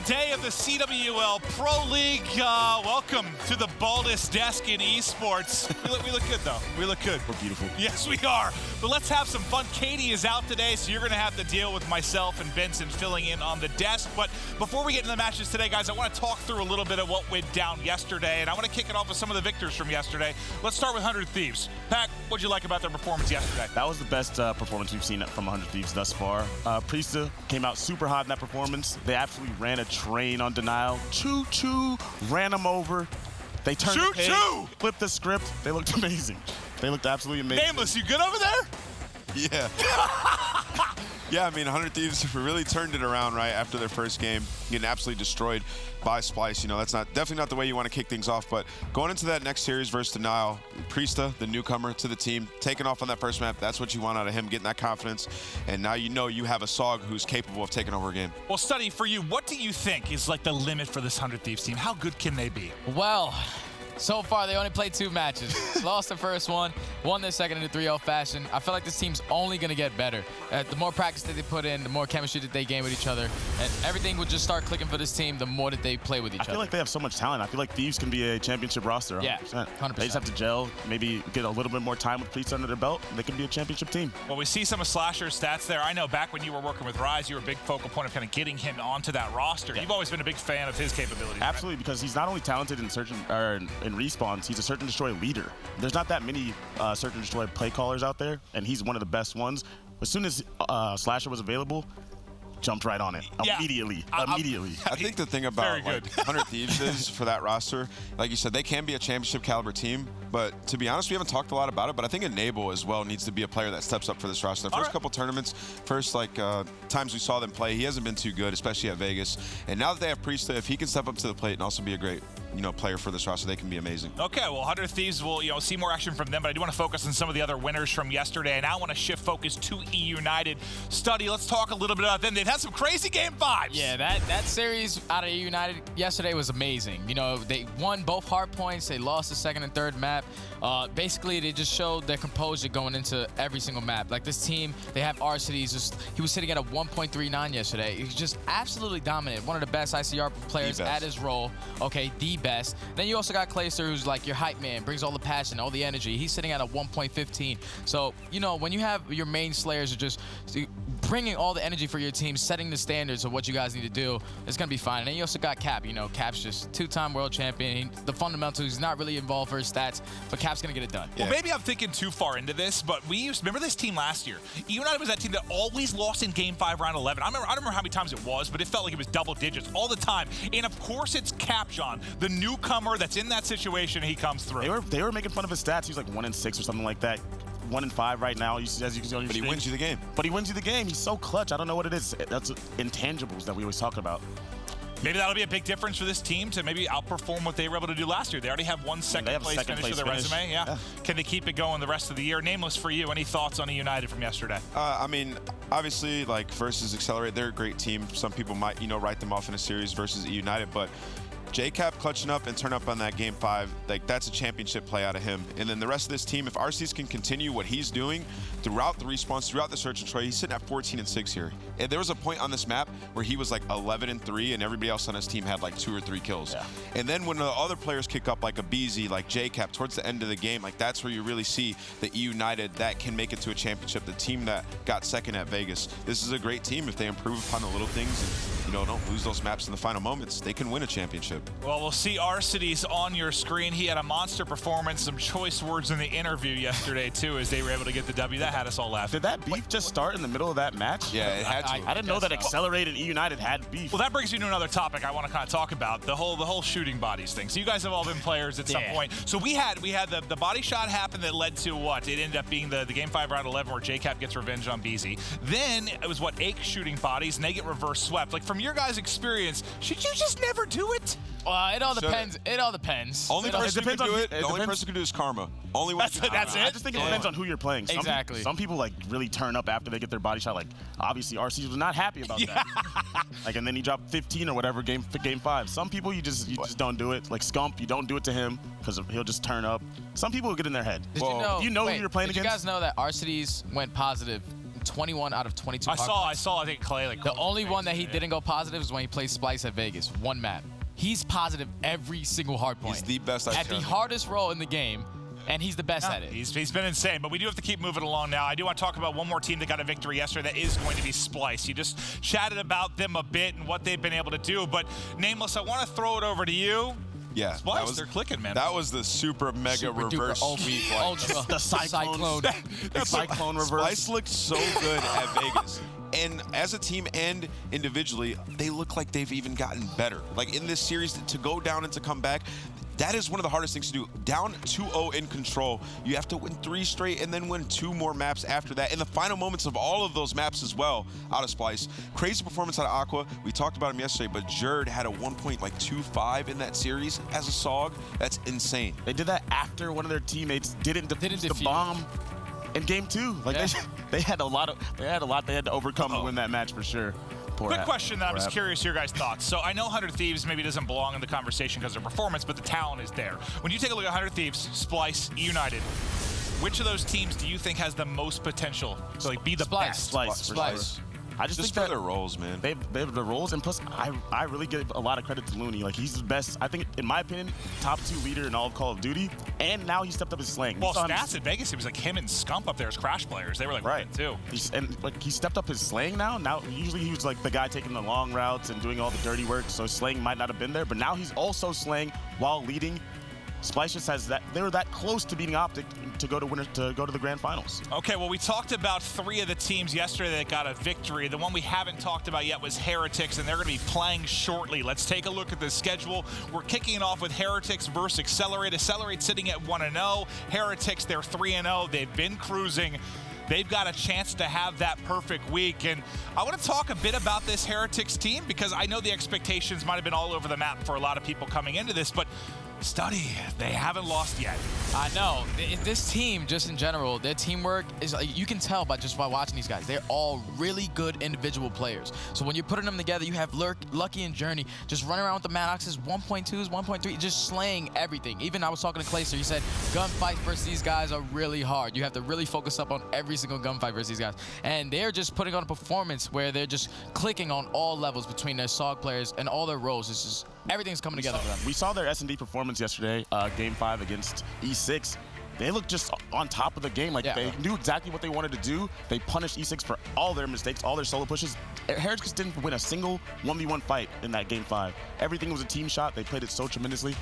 day of the CWL Pro League. Welcome to the baldest desk in esports. We look good, though. We look good. We're beautiful. Yes, we are. But let's have some fun. Katie is out today, so you're going to have to deal with myself and Benson filling in on the desk. But before we get into the matches today, guys, I want to talk through a little bit of what went down yesterday, and I want to kick it off with some of the victors from yesterday. Let's start with 100 Thieves. Pac, what'd you like about their performance yesterday? That was the best performance we've seen from 100 Thieves thus far. Priesta came out super hot in that performance. They absolutely ran a train on Denial. Choo-choo, ran them over. They turned the page, flipped the script. They looked amazing. They looked absolutely amazing. Nameless, you good over there? Yeah. Yeah, I mean, 100 Thieves really turned it around right after their first game, getting absolutely destroyed by Splice. You know, that's definitely not the way you want to kick things off. But going into that next series versus Denial, Priesta, the newcomer to the team, taking off on that first map, that's what you want out of him, getting that confidence. And now you know you have a SOG who's capable of taking over a game. Well, Study, for you, what do you think is like the limit for this 100 Thieves team? How good can they be? Well, so far they only played 2 matches. Lost the first one, won their second in a 3-0 fashion. I feel like this team's only going to get better. The more practice that they put in, the more chemistry that they gain with each other, and everything will just start clicking for this team the more that they play with each other. I feel like they have so much talent. I feel like Thieves can be a championship roster. 100%. Yeah, 100%. They just have to gel, maybe get a little bit more time with Priest under their belt, and they can be a championship team. Well, we see some of Slasher's stats there. I know back when you were working with Rise, you were a big focal point of kind of getting him onto that roster. Yeah. You've always been a big fan of his capabilities. Absolutely, right? Because he's not only talented in in respawns, he's a search and destroy leader. There's not that many search and destroy play callers out there, and he's one of the best ones. As soon as Slasher was available, jumped right on it immediately. I think the thing about like 100 Thieves is for that roster, like you said, they can be a championship caliber team. But to be honest, we haven't talked a lot about it. But I think Enable as well needs to be a player that steps up for this roster. The first couple tournaments, times we saw them play, he hasn't been too good, especially at Vegas. And now that they have Priesta, if he can step up to the plate and also be a great player for this roster, they can be amazing. Okay, well, 100 Thieves will see more action from them, but I do want to focus on some of the other winners from yesterday, and I want to shift focus to E United. Study, let's talk a little bit about them. They've had some crazy game 5s. Yeah, that series out of E United yesterday was amazing. You know, they won both hard points. They lost the second and third map. Basically, they just showed their composure going into every single map. Like this team, they have Arcides. He was sitting at a 1.39 yesterday. He was just absolutely dominant. One of the best ICR players at his role. Okay, the best. Then you also got Clayster, who's like your hype man, brings all the passion, all the energy. He's sitting at a 1.15. So, when you have your main slayers are just bringing all the energy for your team, setting the standards of what you guys need to do, it's going to be fine. And then you also got Cap. Cap's just 2-time world champion. The fundamentals, he's not really involved for his stats, but Cap's going to get it done. Well, maybe I'm thinking too far into this, but remember this team last year. E United was that team that always lost in Game 5, Round 11. I don't remember how many times it was, but it felt like it was double digits all the time. And of course, it's Cap, John, the newcomer that's in that situation. He comes through. They were making fun of his stats. He was like 1-6 or something like that. 1-5 right now, as you can see on your But he screen. wins you the game. But he wins you the game. He's so clutch. I don't know what it is. That's intangibles that we always talk about. Maybe that'll be a big difference for this team to maybe outperform what they were able to do last year. They already have one second place finish to their resume. Yeah. Can they keep it going the rest of the year? Nameless, for you, any thoughts on E United from yesterday? I mean, obviously, like versus Excelerate, they're a great team. Some people might, write them off in a series versus E United, but J-Cap clutching up and turn up on that Game 5, like that's a championship play out of him. And then the rest of this team, if RCs can continue what he's doing throughout the respawns, throughout the search and destroy, he's sitting at 14-6 here. And there was a point on this map where he was like 11-3 and everybody else on his team had like 2 or 3 kills. Yeah. And then when the other players kick up like a BZ, like J-Cap, towards the end of the game, like that's where you really see the E United that can make it to a championship, the team that got second at Vegas. This is a great team if they improve upon the little things and, don't lose those maps in the final moments. They can win a championship. Well, we'll see Arcides on your screen. He had a monster performance, some choice words in the interview yesterday, too, as they were able to get the W. That had us all laughing. Did that beef just start in the middle of that match? Yeah, it had to. I didn't know that Excelerate and E United had beef. Well, that brings me to another topic I want to kind of talk about, the whole shooting bodies thing. So you guys have all been players at some point. So we had the body shot happen that led to what? It ended up being the Game 5 Round 11 where J-Cap gets revenge on BZ. Then it was Ake shooting bodies, and they get reverse swept. Like, from your guys' experience, should you just never do it? It all depends. It all depends. Only person who can do it, the only person who can do is Karma. Only one. That's it? I just think it depends on who you're playing. Exactly. Some people like really turn up after they get their body shot. Like, obviously, RC was not happy about that. Like, and then he dropped 15 or whatever game 5. Some people you just don't do it. Like Scump, you don't do it to him because he'll just turn up. Some people will get in their head. Did you know who you're playing against? Did you guys know that Arcides went positive 21 out of 22 I saw, I think, Clay, like, the only one that he didn't go positive is when he played Splice at Vegas. One map. He's positive every single hard point. He's the best at the hardest role in the game, and he's the best at it. He's been insane, but we do have to keep moving along now. I do want to talk about one more team that got a victory yesterday that is going to be Splice. You just chatted about them a bit and what they've been able to do, but Nameless, I want to throw it over to you. Yeah, Splice, they're clicking, man. That was the super mega reverse sweep. Ultra. The cyclone. The cyclone reverse. Splice looked so good at Vegas. And as a team and individually, they look like they've even gotten better. Like in this series, to go down and to come back, that is one of the hardest things to do. Down 2-0 in control, you have to win 3 straight and then win 2 more maps after that. In the final moments of all of those maps as well, out of Splice. Crazy performance out of Aqua. We talked about him yesterday, but Jerd had a 1.25 in that series as a SOG. That's insane. They did that after one of their teammates didn't defuse the bomb in game 2. Like they had a lot they had to overcome to win that match for sure. Quick question that I'm just curious your guys' thoughts. So I know 100 Thieves maybe doesn't belong in the conversation because of their performance, but the talent is there. When you take a look at 100 Thieves, Splice, United, which of those teams do you think has the most potential to like be the best? Splice. I just think for their roles, man. They have the roles, and plus, I really give a lot of credit to Looney. Like, he's the best, I think, in my opinion, top 2 leader in all of Call of Duty, and now he stepped up his slang. Well, stats at Vegas, it was like him and Scump up there as Crash players. They were like right too. He stepped up his slang now. Now, usually he was like the guy taking the long routes and doing all the dirty work, so his slang might not have been there, but now he's also slang while leading. Splice just has that. They were that close to beating Optic to go to the grand finals. Okay, well, we talked about 3 of the teams yesterday that got a victory. The one we haven't talked about yet was Heretics, and they're going to be playing shortly. Let's take a look at the schedule. We're kicking it off with Heretics versus Excelerate. Excelerate sitting at 1-0. Heretics, they're 3-0. They've been cruising. They've got a chance to have that perfect week. And I want to talk a bit about this Heretics team because I know the expectations might have been all over the map for a lot of people coming into this, but Study, they haven't lost yet. I know. This team, just in general, their teamwork is, you can tell by watching these guys. They're all really good individual players. So when you're putting them together, you have Lucky and Journey just running around with the Maddoxes, 1.2s, 1.3, just slaying everything. Even I was talking to Clayster, he said gunfights versus these guys are really hard. You have to really focus up on every single gunfight versus these guys. And they're just putting on a performance where they're just clicking on all levels between their SOG players and all their roles. It's just everything's coming together for them. We saw their S&D performance yesterday, Game 5 against E6. They looked just on top of the game. Like, they knew exactly what they wanted to do. They punished E6 for all their mistakes, all their solo pushes. Heretics didn't win a single 1v1 fight in that Game 5. Everything was a team shot. They played it so tremendously.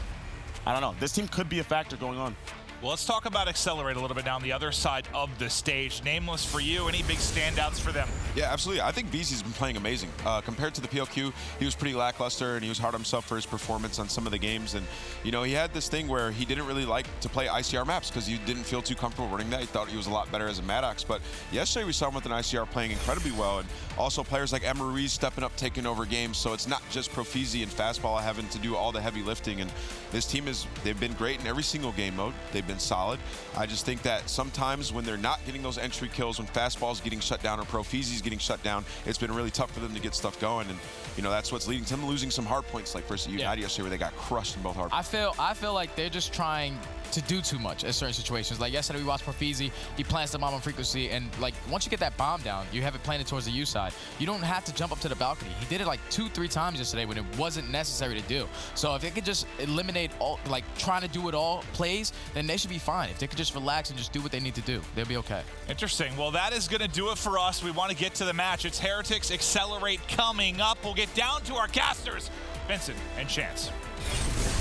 I don't know. This team could be a factor going on. Well, let's talk about Excelerate a little bit down the other side of the stage. Nameless, for you, any big standouts for them? Yeah, absolutely. I think BZ's been playing amazing. Compared to the PLQ, he was pretty lackluster, and he was hard on himself for his performance on some of the games. And, you know, he had this thing where he didn't really like to play ICR maps because he didn't feel too comfortable running that. He thought he was a lot better as a Maddox. But yesterday we saw him with an ICR playing incredibly well. And also players like Emma Ruiz stepping up, taking over games. So it's not just Profizi and Fastball having to do all the heavy lifting. And this team they've been great in every single game mode. They've been solid. I just think that sometimes when they're not getting those entry kills, when Fastball's getting shut down or Profizi's getting shut down, it's been really tough for them to get stuff going. And, you know, that's what's leading to them losing some hard points like versus United yesterday where they got crushed in both hard points. I feel like they're just trying to do too much in certain situations. Like yesterday we watched Profizi, he plants the bomb on frequency, and like once you get that bomb down, you have it planted towards the U side. You don't have to jump up to the balcony. He did it like 2-3 times yesterday when it wasn't necessary to do. So if they could just eliminate all, like trying to do it all plays, then they should be fine. If they could just relax and just do what they need to do, they'll be okay. Interesting. Well, that is going to do it for us. We want to get to the match. It's Heretics Excelerate coming up. We'll get down to our casters, Vincent and Chance.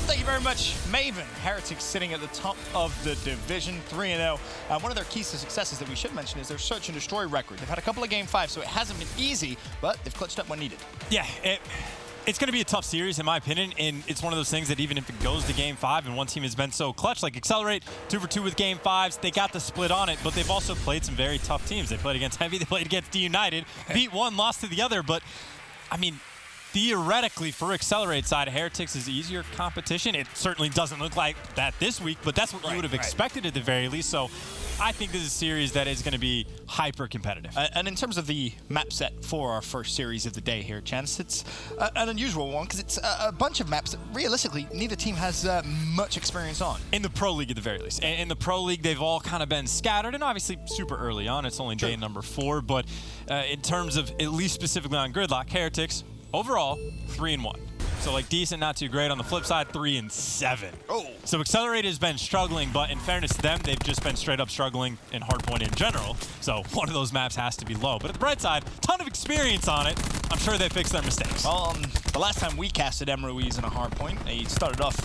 Thank you very much, Maven. Heretics sitting at the top of the division, 3-0. One of their keys to successes that we should mention is their search and destroy record. They've had a couple of Game 5, so it hasn't been easy, but they've clutched up when needed. Yeah, it's going to be a tough series, in my opinion, and it's one of those things that even if it goes to Game 5 and one team has been so clutch, like Excelerate, 2 for 2 with Game 5s, they got the split on it, but they've also played some very tough teams. They played against Heavy, they played against the United, beat one, lost to the other, but, I mean, theoretically, for Accelerate side, Heretics is easier competition. It certainly doesn't look like that this week, but that's what you would have expected at the very least. So I think this is a series that is going to be hyper competitive. And in terms of the map set for our first series of the day here, Chance, it's an unusual one because it's a bunch of maps that realistically neither team has much experience on. In the Pro League at the very least. In the Pro League, they've all kind of been scattered, and obviously super early on. It's only day number 4, but in terms of at least specifically on Gridlock, Heretics, overall, 3-1. So like decent, not too great. On the flip side, 3-7. Oh. So Excelerate has been struggling, but in fairness to them, they've just been straight up struggling in Hardpoint in general. So one of those maps has to be low. But at the bright side, ton of experience on it. I'm sure they fixed their mistakes. Well, the last time we casted Ruiz in a Hardpoint, he started off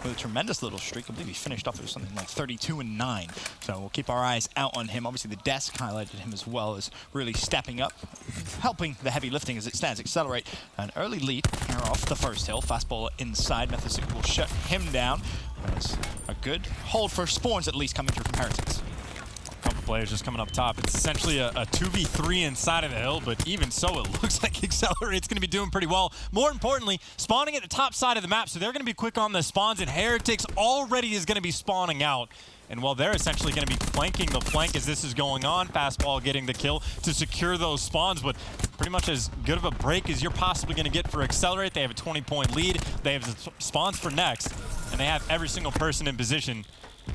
with a tremendous little streak. I believe he finished off with something like 32-9. So we'll keep our eyes out on him. Obviously, the desk highlighted him as well as really stepping up, helping the heavy lifting as it stands. Accelerate an early lead here off the first hill. Fastball inside. Methodic will shut him down. That's a good hold for spawns at least coming through from Heretics. Couple players just coming up top. It's essentially a 2v3 inside of the hill, but even so, it looks like Accelerate's going to be doing pretty well. More importantly, spawning at the top side of the map, so they're going to be quick on the spawns, and Heretics already is going to be spawning out. And while they're essentially going to be flanking the flank as this is going on, Fastball getting the kill to secure those spawns, but pretty much as good of a break as you're possibly going to get for Accelerate. They have a 20-point lead. They have the spawns for next, and they have every single person in position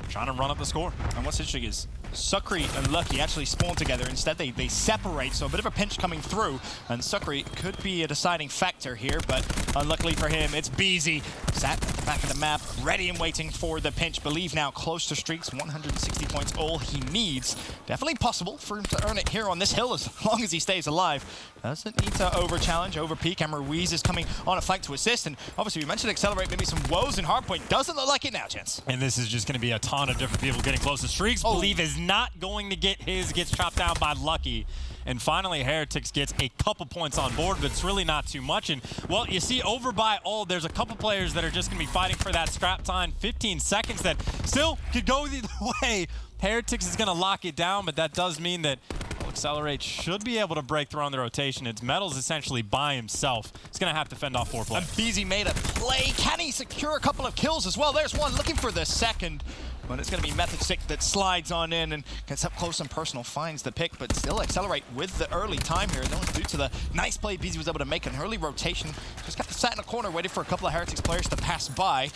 trying to run up the score. And what's interesting is Sukri and Lucky actually spawn together. Instead, they separate, so a bit of a pinch coming through. And Sukri could be a deciding factor here, but unluckily for him, it's Beezy. Sat at the back of the map, ready and waiting for the pinch. Believe now close to streaks, 160 points, all he needs. Definitely possible for him to earn it here on this hill as long as he stays alive. Doesn't need to over-challenge, over-peak. Ruiz is coming on a flank to assist, and obviously we mentioned Accelerate, maybe some woes in Hardpoint. Doesn't look like it now, Chance. And this is just going to be a ton of different people getting close to streaks. Believe is not going to get his, gets chopped down by Lucky. And finally, Heretics gets a couple points on board, but it's really not too much. And, well, you see over by all, there's a couple players that are just going to be fighting for that scrap time, 15 seconds that still could go either way. Heretics is going to lock it down, but that does mean that Accelerate should be able to break through on the rotation. It's Metals essentially by himself. He's going to have to fend off 4 players. And Beezy made a play. Can he secure a couple of kills as well? There's one looking for the second. But it's going to be Methodic that slides on in and gets up close and personal, finds the pick, but still Accelerate with the early time here. That was due to the nice play Beezy was able to make an early rotation. Just got sat in a corner, waited for a couple of Heretics players to pass by.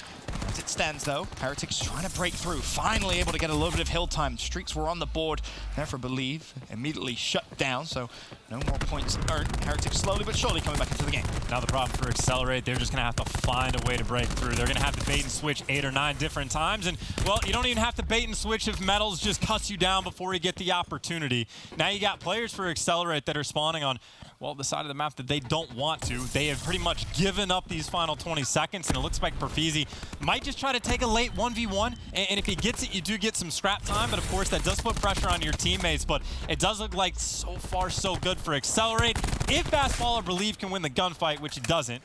As it stands, though, Heretics trying to break through, finally able to get a little bit of hill time. Streaks were on the board there for Believe, immediately shut down, so no more points earned. Heretics slowly but surely coming back into the game. Now the problem for Accelerate, they're just going to have to find a way to break through. They're going to have to bait and switch 8 or 9 different times, and, well, you don't even have to bait and switch if Metals just cuts you down before you get the opportunity. Now you got players for Accelerate that are spawning on, well, the side of the map that they don't want to. They have pretty much given up these final 20 seconds, and it looks like Perfeezy might just try to take a late 1v1, and if he gets it, you do get some scrap time, but of course that does put pressure on your teammates, but it does look like so far so good for Accelerate. If Fastball or Believe can win the gunfight, which it doesn't,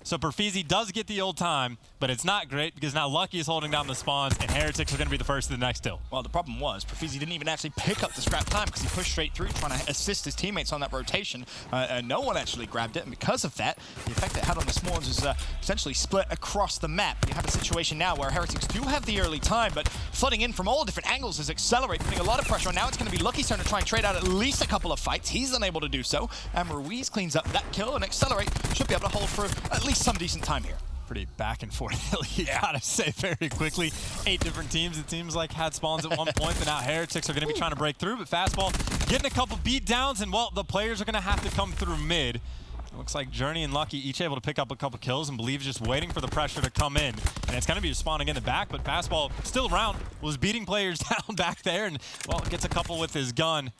so Perfeezy does get the old time, but it's not great because now Lucky is holding down the spawns and Heretics are going to be the first to the next hill. Well, the problem was Perfeezy didn't even actually pick up the scrap time because he pushed straight through trying to assist his teammates on that rotation. And no one actually grabbed it, and because of that, the effect it had on the spawns is essentially split across the map. You have a situation now where Heretics do have the early time, but flooding in from all different angles is Accelerate, putting a lot of pressure on. Now it's going to be Lucky's turn to try and trade out at least a couple of fights. He's unable to do so, and Ruiz cleans up that kill, and Accelerate should be able to hold for at least some decent time here. Pretty back and forth, you gotta say very quickly. 8 different teams, it seems like, had spawns at one point, but now Heretics are gonna be trying to break through, but Fastball getting a couple beat downs, and well, the players are gonna have to come through mid. It looks like Journey and Lucky each able to pick up a couple kills, and Believe just waiting for the pressure to come in. And it's gonna be spawning in the back, but Fastball still around, was beating players down back there, and well, gets a couple with his gun.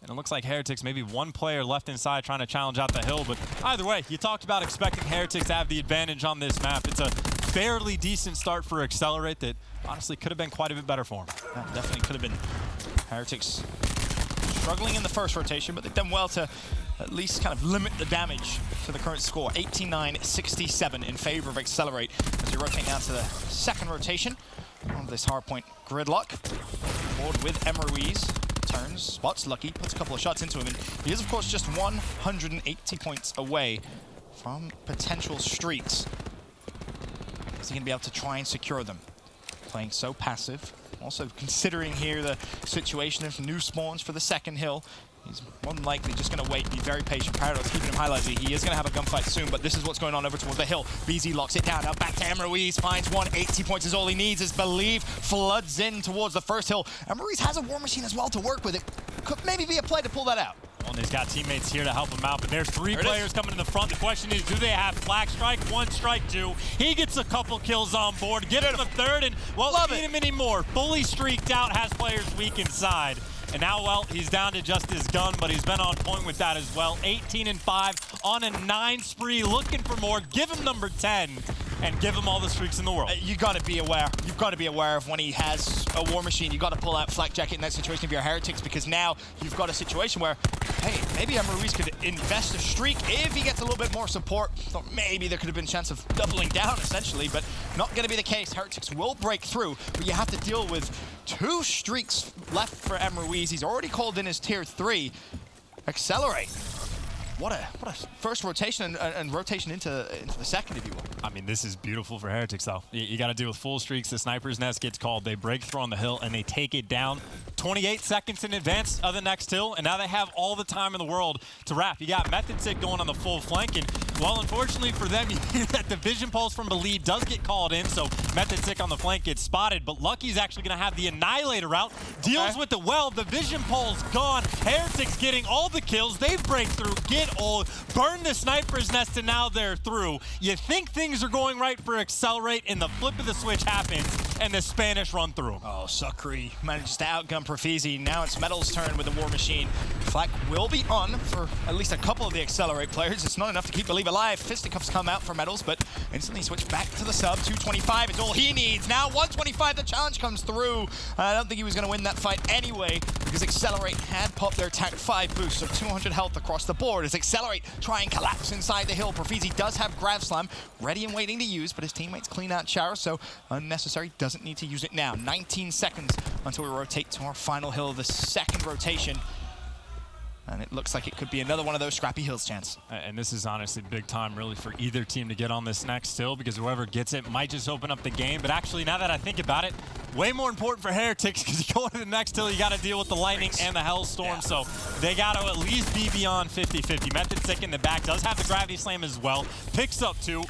And it looks like Heretics, maybe one player left inside trying to challenge out the hill. But either way, you talked about expecting Heretics to have the advantage on this map. It's a fairly decent start for Accelerate that honestly could have been quite a bit better for them. That definitely could have been. Heretics struggling in the first rotation, but they've done well to at least kind of limit the damage to the current score. 89-67 in favor of Accelerate as you rotate down to the second rotation on this hardpoint gridlock. Board with Ruiz. Turns, spots Lucky, puts a couple of shots into him, and he is, of course, just 180 points away from potential streaks. Is he going to be able to try and secure them? Playing so passive. Also considering here the situation of new spawns for the second hill. He's more than likely just going to wait and be very patient. Paradox keeping him highlighted. He is going to have a gunfight soon, but this is what's going on over towards the hill. BZ locks it down. Now back to Emruiz. Finds 180 points is all he needs as Believe floods in towards the first hill. Emruiz has a War Machine as well to work with. It could maybe be a play to pull that out. Well, and he's got teammates here to help him out, but there's 3 players coming in the front. The question is, do they have Flag Strike? 1 strike 2. He gets a couple kills on board. Give him a third, and won't need him anymore. Fully streaked out, has players weak inside. And now, well, he's down to just his gun, but he's been on point with that as well. 18-5 on a 9 spree, looking for more. Give him number 10 and give him all the streaks in the world. You got to be aware. You've got to be aware of when he has a War Machine. You got to pull out Flak Jacket in that situation if you're Heretics, because now you've got a situation where, hey, maybe Emruiz could invest a streak if he gets a little bit more support. Thought maybe there could have been a chance of doubling down, essentially, but not going to be the case. Heretics will break through, but you have to deal with 2 streaks left for Emruiz. He's already called in his tier 3. Accelerate. What a first rotation and rotation into the second, if you will. I mean, this is beautiful for Heretics, though. You got to deal with full streaks. The Sniper's Nest gets called. They break through on the hill, and they take it down 28 seconds in advance of the next hill, and now they have all the time in the world to wrap. You got Method Sick going on the full flank, and, well, unfortunately for them, that the Vision Pulse from Believe does get called in, so Method Sick on the flank gets spotted, but Lucky's actually going to have the Annihilator out. Deals with the well. The Vision Pulse gone. Heretics getting all the kills. They break through, get old, burn the Sniper's Nest, and now they're through. You think things are going right for Accelerate, and the flip of the switch happens, and the Spanish run through. Oh, Sucre manages to outgun Profizi. Now it's Metal's turn with the War Machine. Flak will be on for at least a couple of the Accelerate players. It's not enough to keep Believe alive. Fisticuffs come out for Metals, but instantly switch back to the sub. 225 is all he needs. Now 125, the challenge comes through. I don't think he was going to win that fight anyway, because Accelerate had popped their attack 5 boost, so 200 health across the board. As Accelerate try and collapse inside the hill, Profizi does have Grav Slam ready and waiting to use, but his teammates clean out Chara, so unnecessary, doesn't need to use it now. 19 seconds until we rotate to our final hill of the second rotation. And it looks like it could be another one of those scrappy hills, Chance. And this is honestly big time, really, for either team to get on this next hill, because whoever gets it might just open up the game. But actually, now that I think about it, way more important for Heretics, because you go to the next hill, you got to deal with the Lightning and the Hellstorm. So they got to at least be beyond 50-50. Method Sick in the back does have the Gravity Slam as well. Picks up 2.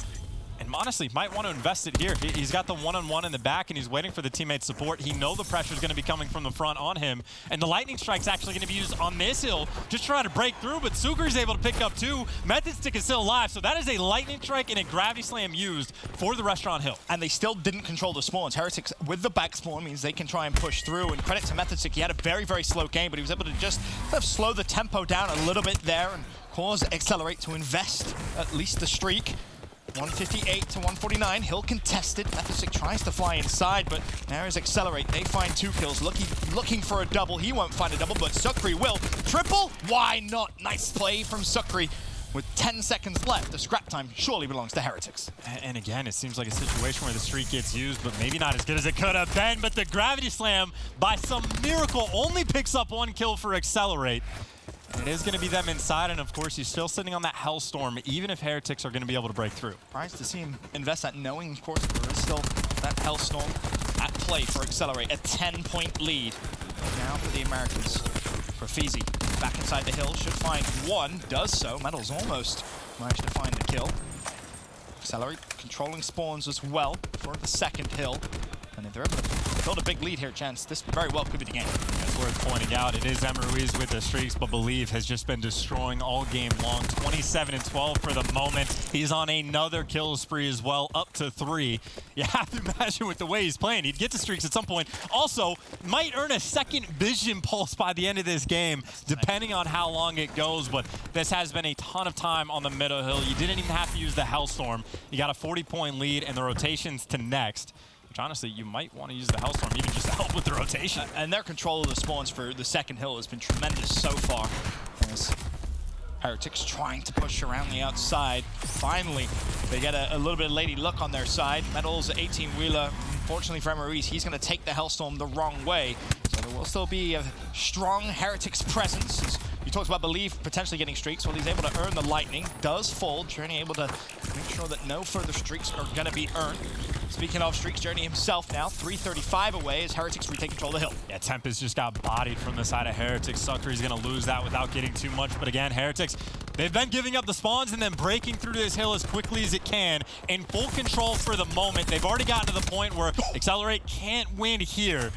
And honestly, might want to invest it here. He's got the one-on-one in the back, and he's waiting for the teammate support. He knows the pressure is going to be coming from the front on him. And the Lightning Strike's actually going to be used on this hill, just trying to break through, but Sucre's able to pick up 2. Method Stick is still alive, so that is a Lightning Strike and a Gravity Slam used for the Restaurant Hill. And they still didn't control the spawns. Heretics with the back spawn means they can try and push through, and credit to Method Stick. He had a very, very slow game, but he was able to just kind of slow the tempo down a little bit there and cause Accelerate to invest at least the streak. 158 to 149, Hill contested. Method Sick tries to fly inside, but there is Accelerate. They find 2 kills. Looking for a double. He won't find a double, but Sucre will. Triple? Why not? Nice play from Sucre. With 10 seconds left, the scrap time surely belongs to Heretics. And again, it seems like a situation where the streak gets used, but maybe not as good as it could have been. But the Gravity Slam, by some miracle, only picks up 1 kill for Accelerate. And it is going to be them inside, and of course, he's still sitting on that Hellstorm, even if Heretics are going to be able to break through. Surprised to see him invest that, knowing, of course, there is still that Hellstorm at play for Accelerate. A 10-point lead now for the Americans. Profizi back inside the hill, should find 1, does so. Metals almost managed to find the kill. Accelerate controlling spawns as well for the second hill. And if they're able to build a big lead here, Chance, this very well could be the game. It's worth pointing out, it is Emruiz with the streaks, but Believe has just been destroying all game long. 27-12 for the moment. He's on another kill spree as well, up to 3. You have to imagine with the way he's playing, he'd get to streaks at some point. Also, might earn a second Vision Pulse by the end of this game, depending on how long it goes, but this has been a ton of time on the middle hill. You didn't even have to use the Hellstorm. You got a 40-point lead, and the rotations to next. Which honestly, you might want to use the Hellstorm even just to help with the rotation. And their control of the spawns for the second hill has been tremendous so far. As Heretics trying to push around the outside. Finally, they get a little bit of lady luck on their side. Metals 18-wheeler. Unfortunately for Emruiz, he's going to take the Hellstorm the wrong way. So there will still be a strong Heretics presence. You talked about Believe potentially getting streaks. Well, he's able to earn the Lightning. Does fold. Journey able to make sure that no further streaks are going to be earned. Speaking of streaks, Journey himself now 335 away as Heretics retake control of the hill. Yeah, Tempest just got bodied from the side of Heretics. Suckery's going to lose that without getting too much. But again, Heretics, they've been giving up the spawns and then breaking through this hill as quickly as it can. In full control for the moment. They've already gotten to the point where Excelerate can't win here.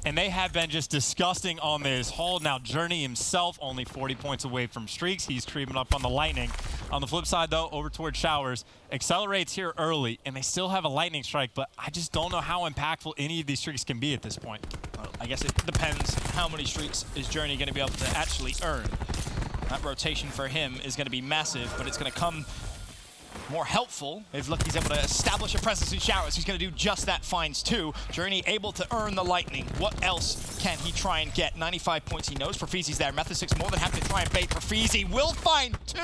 And they have been just disgusting on this hold. Now, Journey himself only 40 points away from streaks. He's creeping up on the Lightning. On the flip side, though, over towards Showers. Accelerate's here early, and they still have a Lightning Strike, but I just don't know how impactful any of these streaks can be at this point. Well, I guess it depends how many streaks is Journey going to be able to actually earn. That rotation for him is going to be massive, but it's going to come more helpful if Lucky's able to establish a presence in Showers. He's going to do just that, finds 2. Journey able to earn the Lightning. What else can he try and get? 95 points he knows. Profeezy's there. Method6 more than happy to try and bait Profeezy. Will find 2.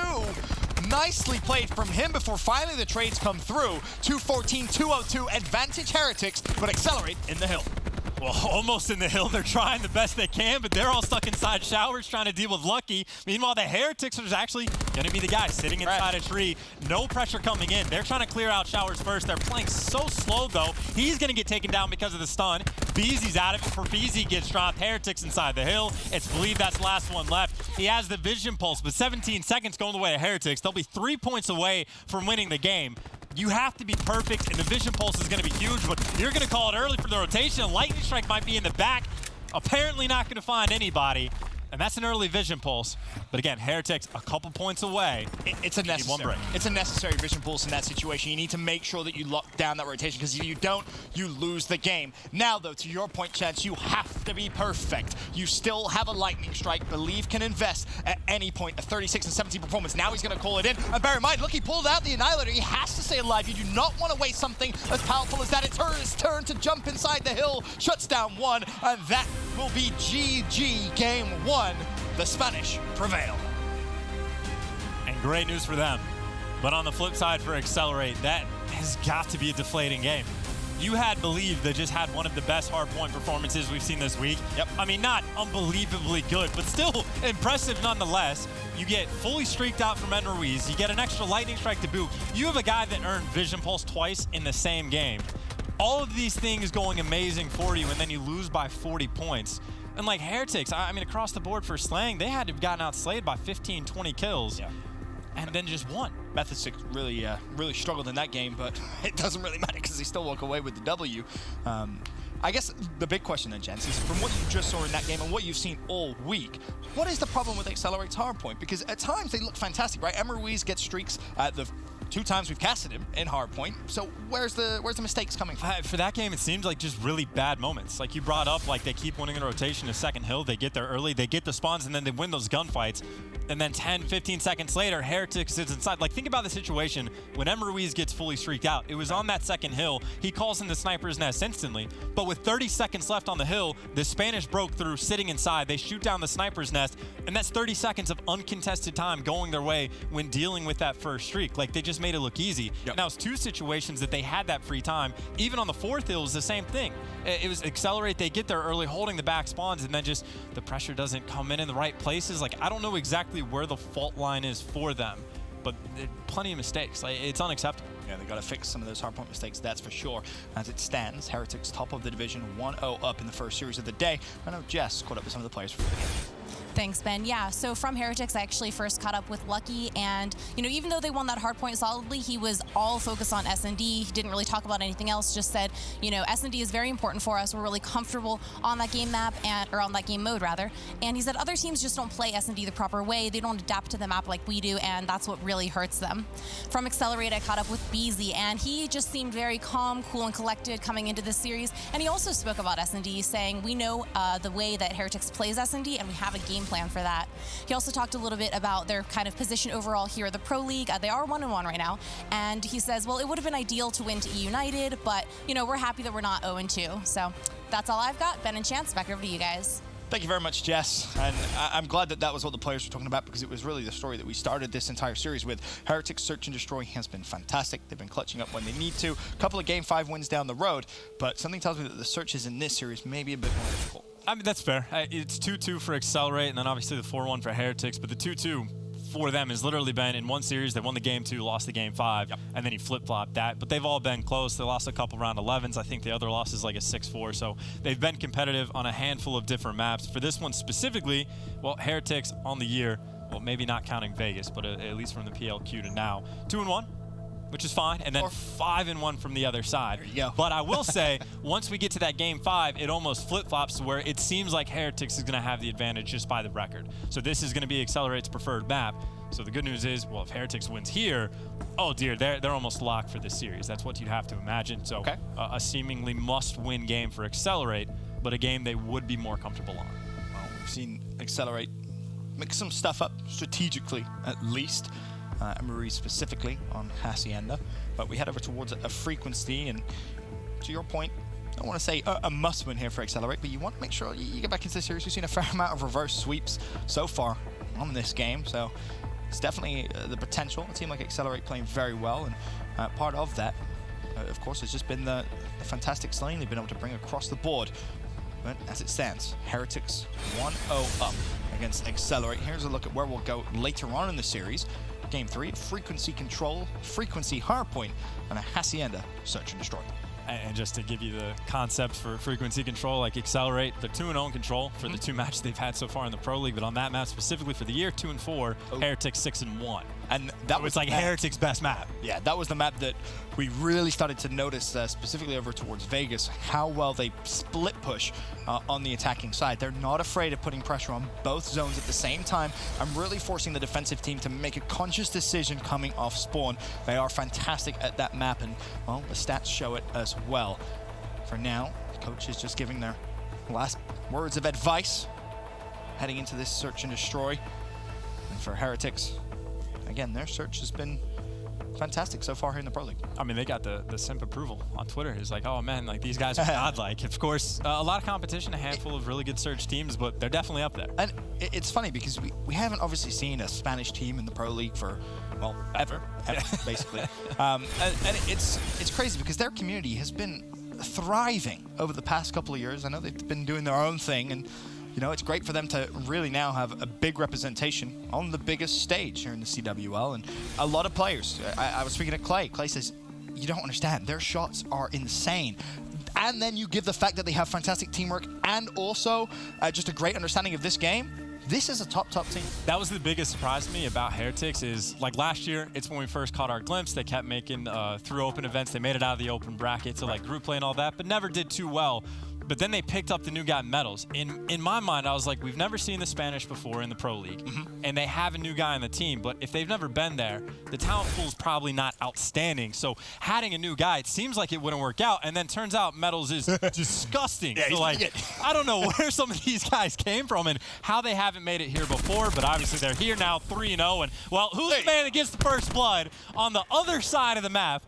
Nicely played from him before finally the trades come through. 214, 202, advantage Heretics, but Accelerate in the hill. Well, almost in the hill. They're trying the best they can, but they're all stuck inside Showers trying to deal with Lucky. Meanwhile, the Heretics are actually going to be the guy sitting inside a tree. No pressure coming in. They're trying to clear out Showers first. They're playing so slow, though. He's going to get taken down because of the stun. Beezy's out of it. Profeezy gets dropped. Heretics inside the hill. It's Believe that's the last one left. He has the Vision Pulse, but 17 seconds going the way of Heretics. They'll be 3 points away from winning the game. You have to be perfect, and the Vision Pulse is going to be huge, but you're going to call it early for the rotation. Lightning Strike might be in the back. Apparently not going to find anybody, and that's an early Vision Pulse. But again, Heretics a couple points away. It's a necessary Vision Pulse in that situation. You need to make sure that you lock down that rotation, because if you don't, you lose the game. Now, though, to your point, Chance, you have to be perfect. You still have a Lightning Strike. Believe can invest at any point. A 36 and 17 performance. Now he's going to call it in. And bear in mind, look, he pulled out the Annihilator. He has to stay alive. You do not want to waste something as powerful as that. It's his turn to jump inside the hill. Shuts down 1, and that will be GG Game 1. The Spanish prevail. And great news for them. But on the flip side for Accelerate, that has got to be a deflating game. You had Believe that just had one of the best hardpoint performances we've seen this week. Yep. I mean, not unbelievably good, but still impressive nonetheless. You get fully streaked out from Ed Ruiz. You get an extra Lightning Strike to boot. You have a guy that earned Vision Pulse twice in the same game. All of these things going amazing for you, and then you lose by 40 points. And like Heretics, I mean, across the board for Slang, they had to have gotten outslayed by 15, 20 kills. Yeah. And then just won. Method6 really struggled in that game, but it doesn't really matter because they still walk away with the W. I guess the big question then, Jens, is from what you just saw in that game and what you've seen all week, what is the problem with Accelerate's hardpoint? Because at times they look fantastic, right? Ruiz gets streaks at the 2 times we've casted him in hardpoint. So where's the mistakes coming from? For that game, it seems like just really bad moments. Like you brought up, like they keep winning in rotation to second hill. They get there early, they get the spawns, and then they win those gunfights. And then 10, 15 seconds later, Heretics sits inside. Like, think about the situation when Ruiz gets fully streaked out. It was on that second hill. He calls in the sniper's nest instantly. But with 30 seconds left on the hill, the Spanish broke through, sitting inside. They shoot down the sniper's nest, and that's 30 seconds of uncontested time going their way when dealing with that first streak. Like, they just made it look easy. Yep. Now, it's 2 situations that they had that free time. Even on the 4th hill, it was the same thing. It was Accelerate. They get there early, holding the back spawns, and then just the pressure doesn't come in the right places. Like, I don't know exactly where the fault line is for them, but plenty of mistakes. Like, it's unacceptable. Yeah, they've got to fix some of those hardpoint mistakes, that's for sure. As it stands, Heretics top of the division, 1-0 up in the first series of the day. I know Jess caught up with some of the players for the game. Thanks, Ben. Yeah, so from Heretics, I actually first caught up with Lucky, and, you know, even though they won that hardpoint solidly, he was all focused on S&D. He didn't really talk about anything else, just said, you know, S&D is very important for us. We're really comfortable on that game map, or on that game mode, rather. And he said other teams just don't play S&D the proper way. They don't adapt to the map like we do, and that's what really hurts them. From Excelerate, I caught up with Beezy, and he just seemed very calm, cool, and collected coming into this series. And he also spoke about S&D, saying, we know the way that Heretics plays S&D, and we have a game plan for that. He also talked a little bit about their kind of position overall here at the Pro League. They are 1-1 right now, and he says, well, it would have been ideal to win to United, but, you know, we're happy that we're not 0-2. So that's all I've got. Ben and Chance, back over to you guys. Thank you very much, Jess. And I'm glad that that was what the players were talking about, because it was really the story that we started this entire series with. Heretics Search and Destroy has been fantastic. They've been clutching up when they need to. A couple of Game 5 wins down the road, but something tells me that the searches in this series may be a bit more difficult. I mean, that's fair. It's 2-2 for Excelerate, and then obviously the 4-1 for Heretics, but the 2-2 for them has literally been in one series, they won the game 2, lost the game 5, and then you flip-flop that. But they've all been close. They lost a couple round 11s. I think the other loss is like a 6-4. So they've been competitive on a handful of different maps. For this one specifically, well, Heretics on the year, well, maybe not counting Vegas, but at least from the PLQ to now, 2-1. Which is fine, and then 5-1 from the other side. There you go. But I will say, once we get to that game 5, it almost flip-flops to where it seems like Heretics is going to have the advantage just by the record. So this is going to be Accelerate's preferred map. So the good news is, well, if Heretics wins here, oh dear, they're almost locked for this series. That's what you'd have to imagine. So a seemingly must-win game for Accelerate, but a game they would be more comfortable on. Well, we've seen Accelerate mix some stuff up strategically, at least. Emery specifically on Hacienda, but we head over towards a frequency, and to your point, I don't want to say a must-win here for Excelerate, but you want to make sure you get back into the series. We've seen a fair amount of reverse sweeps so far on this game, so it's definitely the potential. A team like Excelerate playing very well, and part of that, of course, has just been the fantastic slaying they've been able to bring across the board. But as it stands, Heretics 1-0 up against Excelerate. Here's a look at where we'll go later on in the series. Game 3, frequency control, frequency hardpoint, and a Hacienda search and destroy. And just to give you the concept for frequency control, like Accelerate, they're 2-0 in control for the 2 matches they've had so far in the Pro League, but on that map specifically for the year, 2-4, Heretics 6-1. And that was like Heretics' best map. Yeah, that was the map that we really started to notice, specifically over towards Vegas, how well they split push on the attacking side. They're not afraid of putting pressure on both zones at the same time and really forcing the defensive team to make a conscious decision coming off spawn. They are fantastic at that map, and, well, the stats show it as well. For now, the coach is just giving their last words of advice heading into this search and destroy. And for Heretics, again, their search has been fantastic so far here in the Pro League. I mean, they got the simp approval on Twitter. It's like, oh man, like these guys are godlike. Of course, a lot of competition, a handful of really good search teams, but they're definitely up there. And it's funny because we haven't obviously seen a Spanish team in the Pro League for, well, ever basically. And it's crazy because their community has been thriving over the past couple of years. I know they've been doing their own thing, and you know, it's great for them to really now have a big representation on the biggest stage here in the CWL, and a lot of players. I was speaking to Clay. Clay says, you don't understand. Their shots are insane. And then you give the fact that they have fantastic teamwork and also just a great understanding of this game. This is a top team. That was the biggest surprise to me about Heretics is, like last year, it's when we first caught our glimpse. They kept making, through open events, they made it out of the open bracket to like group play and all that, but never did too well. But then they picked up the new guy, Metals. In my mind, I was like, we've never seen the Spanish before in the Pro League, and they have a new guy on the team. But if they've never been there, the talent pool's probably not outstanding. So having a new guy, it seems like it wouldn't work out. And then turns out Metals is disgusting. Yeah, so like, I don't know where some of these guys came from and how they haven't made it here before. But obviously they're here now, 3-0. And well, who's the man that gets the first blood on the other side of the map?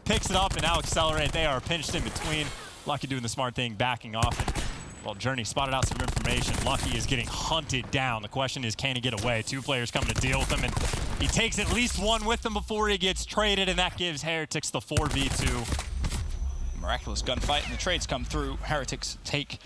Picks it up, and now Accelerate. They are pinched in between. Lucky doing the smart thing, backing off. And, well, Journey spotted out some information. Lucky is getting hunted down. The question is, can he get away? 2 players coming to deal with him, and he takes at least one with him before he gets traded, and that gives Heretics the 4v2. Miraculous gunfight, and the trades come through. Heretics take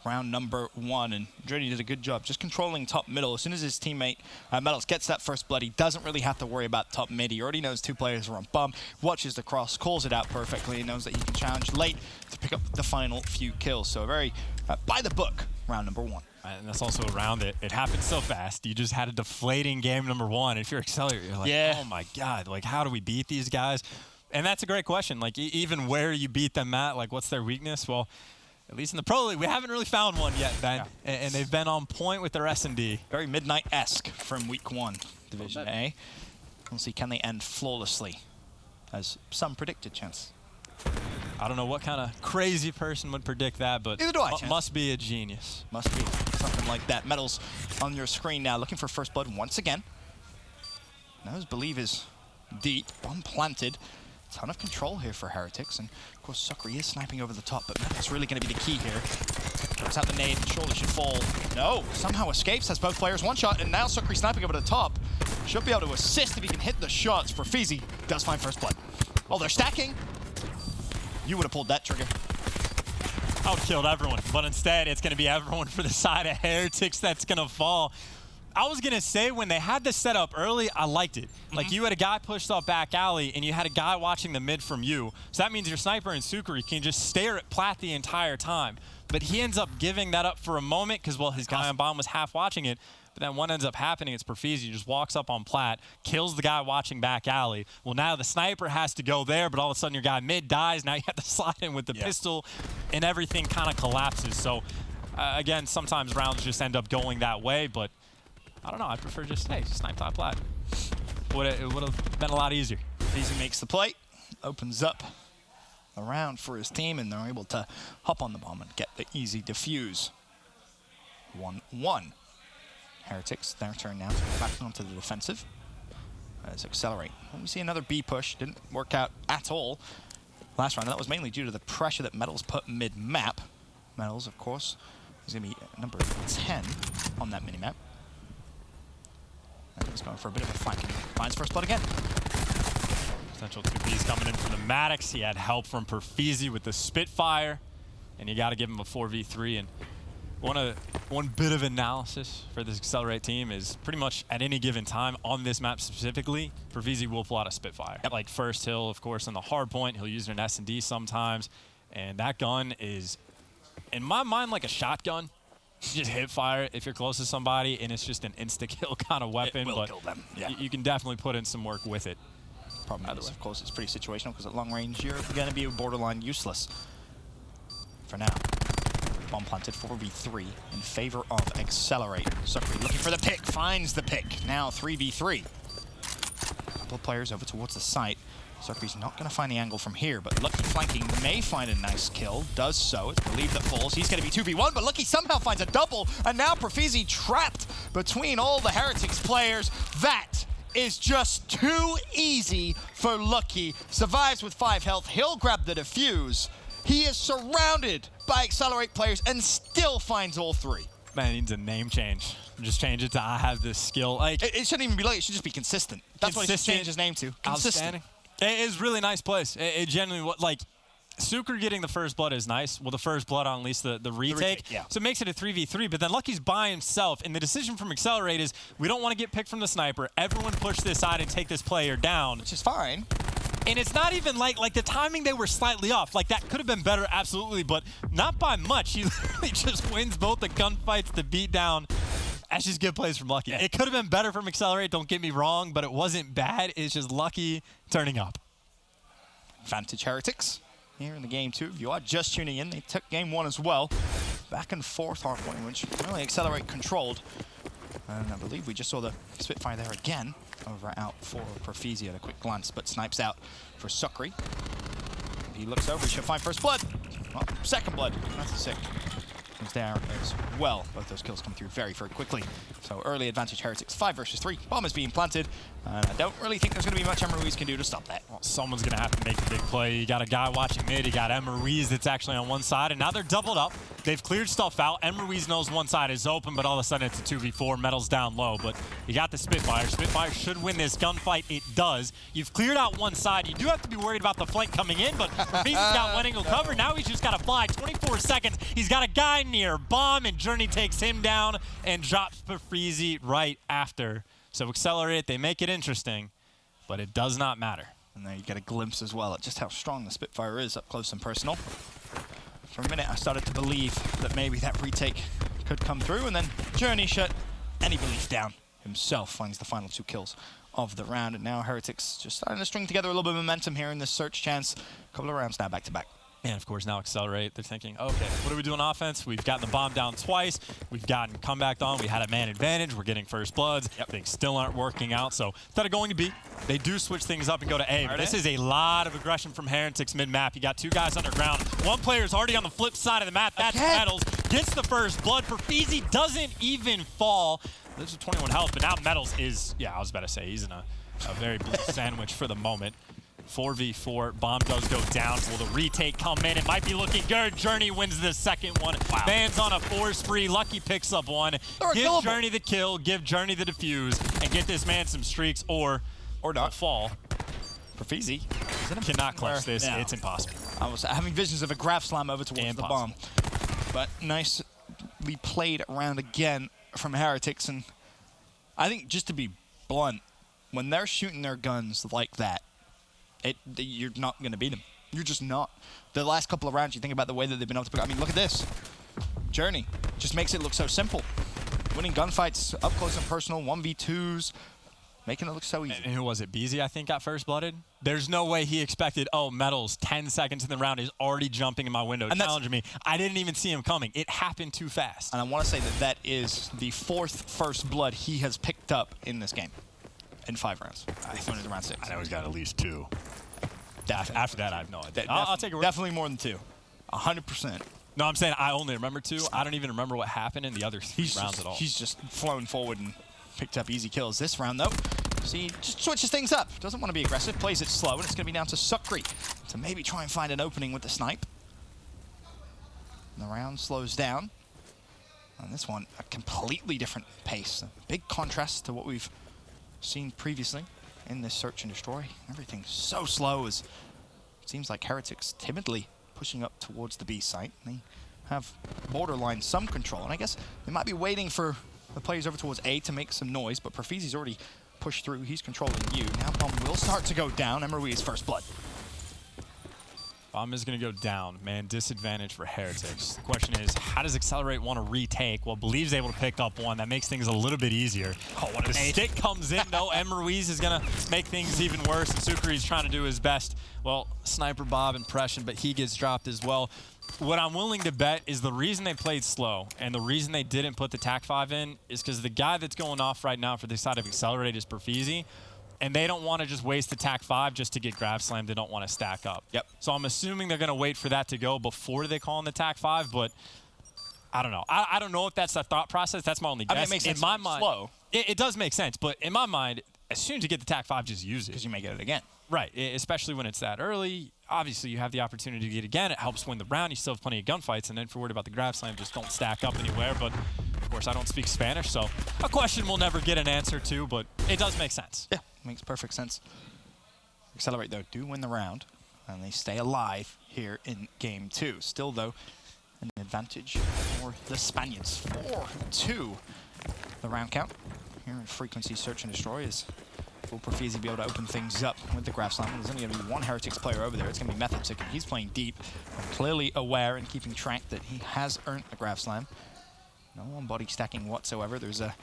round number 1, and Journey did a good job just controlling top middle. As soon as his teammate Metals gets that first blood, he doesn't really have to worry about top mid. He already knows 2 players are on bump, watches the cross, calls it out perfectly, and knows that he can challenge late to pick up the final few kills. So a very by the book round number 1. And that's also a round that it happened so fast. You just had a deflating game number 1. If you're Accelerate, you're like, oh my God, like how do we beat these guys? And that's a great question. Like even where you beat them at, like what's their weakness? Well, at least in the Pro League, we haven't really found one yet, Ben. Yeah. And they've been on point with their S&D. Very Midnight-esque from week 1, Division A. We'll see, can they end flawlessly, as some predicted, Chance. I don't know what kind of crazy person would predict that, but neither do I, must be a genius. Must be something like that. Metals on your screen now, looking for first blood once again. Nose believe is deep, bomb planted. Ton of control here for Heretics, and of course Sukri is sniping over the top, but that's really going to be the key here. Throws out the nade, and surely should fall. No, somehow escapes, has both players one shot, and now Sukri sniping over the top. Should be able to assist if he can hit the shots for Feezy. Does find first blood. Oh, they're stacking. You would have pulled that trigger. I would have killed everyone, but instead it's going to be everyone for the side of Heretics that's going to fall. I was going to say, when they had this set up early, I liked it. Like, you had a guy pushed off back alley, and you had a guy watching the mid from you. So that means your sniper and Sukari can just stare at Plat the entire time. But he ends up giving that up for a moment because, well, his guy on bomb was half watching it. But then what ends up happening, it's Perfeezy just walks up on Plat, kills the guy watching back alley. Well, now the sniper has to go there, but all of a sudden your guy mid dies. Now you have to slide in with the pistol, and everything kind of collapses. So, again, sometimes rounds just end up going that way, but I don't know. I prefer just, hey, snipe top Plat. It would have been a lot easier. Easy makes the play, opens up a round for his team, and they're able to hop on the bomb and get the easy defuse. 1-1. Heretics, their turn now to go back onto the defensive. As Accelerate. We see another B push. Didn't work out at all last round. That was mainly due to the pressure that Metals put mid-map. Metals, of course, is going to be number 10 on that mini-map. And he's going for a bit of a flank. Finds first blood again. Potential 2Bs coming in from the Maddox. He had help from Perfeezy with the Spitfire, and you got to give him a 4v3. And one bit of analysis for this Excelerate team is pretty much at any given time on this map specifically, Perfeezy will pull out a Spitfire. Like first hill, of course, on the hard point, he'll use an S&D sometimes, and that gun is, in my mind, like a shotgun. You just hit fire if you're close to somebody, and it's just an insta-kill kind of weapon. It will but kill them. Yeah. You can definitely put in some work with it. Problem is, of course, it's pretty situational because at long range, you're going to be borderline useless. For now, bomb planted 4v3 in favor of Excelerate. Sukari looking for the pick, finds the pick. Now 3v3. A couple of players over towards the site. Sukari's not going to find the angle from here, but Lucky flanking may find a nice kill. Does so. It's believed that falls. He's going to be 2v1, but Lucky somehow finds a double, and now Perfeezy trapped between all the Heretics players. That is just too easy for Lucky. Survives with 5 health. He'll grab the defuse. He is surrounded by Excelerate players and still finds all 3. Man, he needs a name change. Just change it to I have this skill. Like, it shouldn't even be Lucky. It should just be consistent. That's what he should change his name to. Consistent. It is really nice place. It genuinely, like, Sukar getting the first blood is nice. Well, the first blood on at least the retake. Yeah. So it makes it a 3v3, but then Lucky's by himself. And the decision from Excelerate is we don't want to get picked from the sniper. Everyone push this side and take this player down. Which is fine. And it's not even like the timing, they were slightly off. Like, that could have been better, absolutely, but not by much. He literally just wins both the gunfights, the beatdown. That's just good plays from Lucky. It could have been better from Excelerate, don't get me wrong, but it wasn't bad. It's just Lucky turning up. Advantage Heretics here in the game 2. If you are just tuning in, they took game 1 as well. Back and forth hard point, which really Excelerate controlled. And I believe we just saw the Spitfire there again. Over out for Perfeezy at a quick glance, but snipes out for Sukari. If he looks over, he should find first blood. Well, second blood. That's a sick. He's there as well. Both those kills come through very, very quickly. So early advantage Heretics, 5 versus 3. Bomb is being planted. And I don't really think there's going to be much Ruiz can do to stop that. Well, someone's going to have to make a big play. You got a guy watching mid. You got Ruiz that's actually on one side, and now they're doubled up. They've cleared stuff out. Ruiz knows one side is open, but all of a sudden it's a 2v4. Metal's down low, but you got the Spitfire. Spitfire should win this gunfight. It does. You've cleared out one side. You do have to be worried about the flank coming in, but Perfeezy's got one angle covered. Now he's just got to fly. 24 seconds. He's got a guy near bomb, and Journey takes him down and drops Perfeezy right after. So Accelerate, they make it interesting, but it does not matter. And there you get a glimpse as well at just how strong the Spitfire is up close and personal. For a minute, I started to believe that maybe that retake could come through, and then Journey shut any belief down himself, finds the final 2 kills of the round, and now Heretics just starting to string together a little bit of momentum here in this search chance. A couple of rounds now back to back. And of course now Accelerate, they're thinking, okay, what do we do on offense? We've gotten the bomb down twice. We've gotten comeback on. We had a man advantage. We're getting first bloods. Things still aren't working out. So instead of going to B, they do switch things up and go to A. But this is a lot of aggression from Heretics mid-map. You got 2 guys underground. One player's already on the flip side of the map. That's Metals. Gets the first blood. Perfeezy doesn't even fall. This is 21 health, but now Metals is, I was about to say, he's in a very blue sandwich for the moment. 4v4. Bomb does go down. Will the retake come in? It might be looking good. Journey wins the second one. Van's on a 4 spree. Lucky picks up one. Give Journey the kill. Give Journey the defuse. And get this man some streaks or not fall. Perfeezy cannot clutch this. It's impossible. I was having visions of a grab slam over towards the bomb. But nicely played around again from Heretics. And I think, just to be blunt, when they're shooting their guns like that, you're not going to beat them. You're just not. The last couple of rounds, you think about the way that they've been able to pick. I mean, look at this. Journey just makes it look so simple. Winning gunfights up close and personal, 1v2s, making it look so easy. And who was it? Beezy, I think, got first blooded. There's no way he expected, oh, Metals, 10 seconds in the round, is already jumping in my window, and challenging me. I didn't even see him coming. It happened too fast. And I want to say that that is the 4th first blood he has picked up in this game in 5 rounds. I think it's around 6. I know he's got at least 2. Definitely. After that, I have no idea. I'll take it. Definitely more than 2. 100%. No, I'm saying I only remember 2. I don't even remember what happened in the other 3 rounds at all. He's just flown forward and picked up easy kills. This round, though, see, just switches things up. Doesn't want to be aggressive, plays it slow, and it's going to be down to Sukri to maybe try and find an opening with the snipe. And the round slows down. And this one, a completely different pace. A big contrast to what we've seen previously in this search and destroy. Everything's so slow, as it seems like Heretics timidly pushing up towards the B site. They have borderline some control, and I guess they might be waiting for the players over towards A to make some noise, but Profizi's already pushed through. He's controlling you. Now bomb will start to go down. Emery's first blood. Bomb is going to go down. Man, disadvantage for Heretics. The question is, how does Excelerate want to retake? Well, Believe's able to pick up one. That makes things a little bit easier. Oh, what a The stick comes in, though. Ruiz is going to make things even worse. And Sukri's trying to do his best. Well, Sniper Bob impression, but he gets dropped as well. What I'm willing to bet is the reason they played slow and the reason they didn't put the TAC-5 in is because the guy that's going off right now for the side of Excelerate is Profizi. And they don't want to just waste the TAC-5 just to get grab slammed. They don't want to stack up. Yep. So I'm assuming they're going to wait for that to go before they call in the TAC-5, but I don't know. I don't know if that's the thought process. That's my only guess. I mean, it makes sense. In my mind, slow. It does make sense, but in my mind, as soon as you get the TAC-5, just use it. Because you may get it again. Right, especially when it's that early. Obviously, you have the opportunity to get it again. It helps win the round. You still have plenty of gunfights, and then if you're worried about the grab slam, just don't stack up anywhere. But, of course, I don't speak Spanish, so a question we'll never get an answer to, but it does make sense. Yeah, makes perfect sense. Excelerate, though, do win the round, and they stay alive here in Game 2. Still, though, an advantage for the Spaniards. 4-2 the round count here in Frequency Search and Destroy is. Will Profizi be able to open things up with the grab slam? There's only going to be one Heretics player over there. It's going to be Methodsick, and he's playing deep, clearly aware and keeping track that he has earned a grab slam. No one body stacking whatsoever. There's a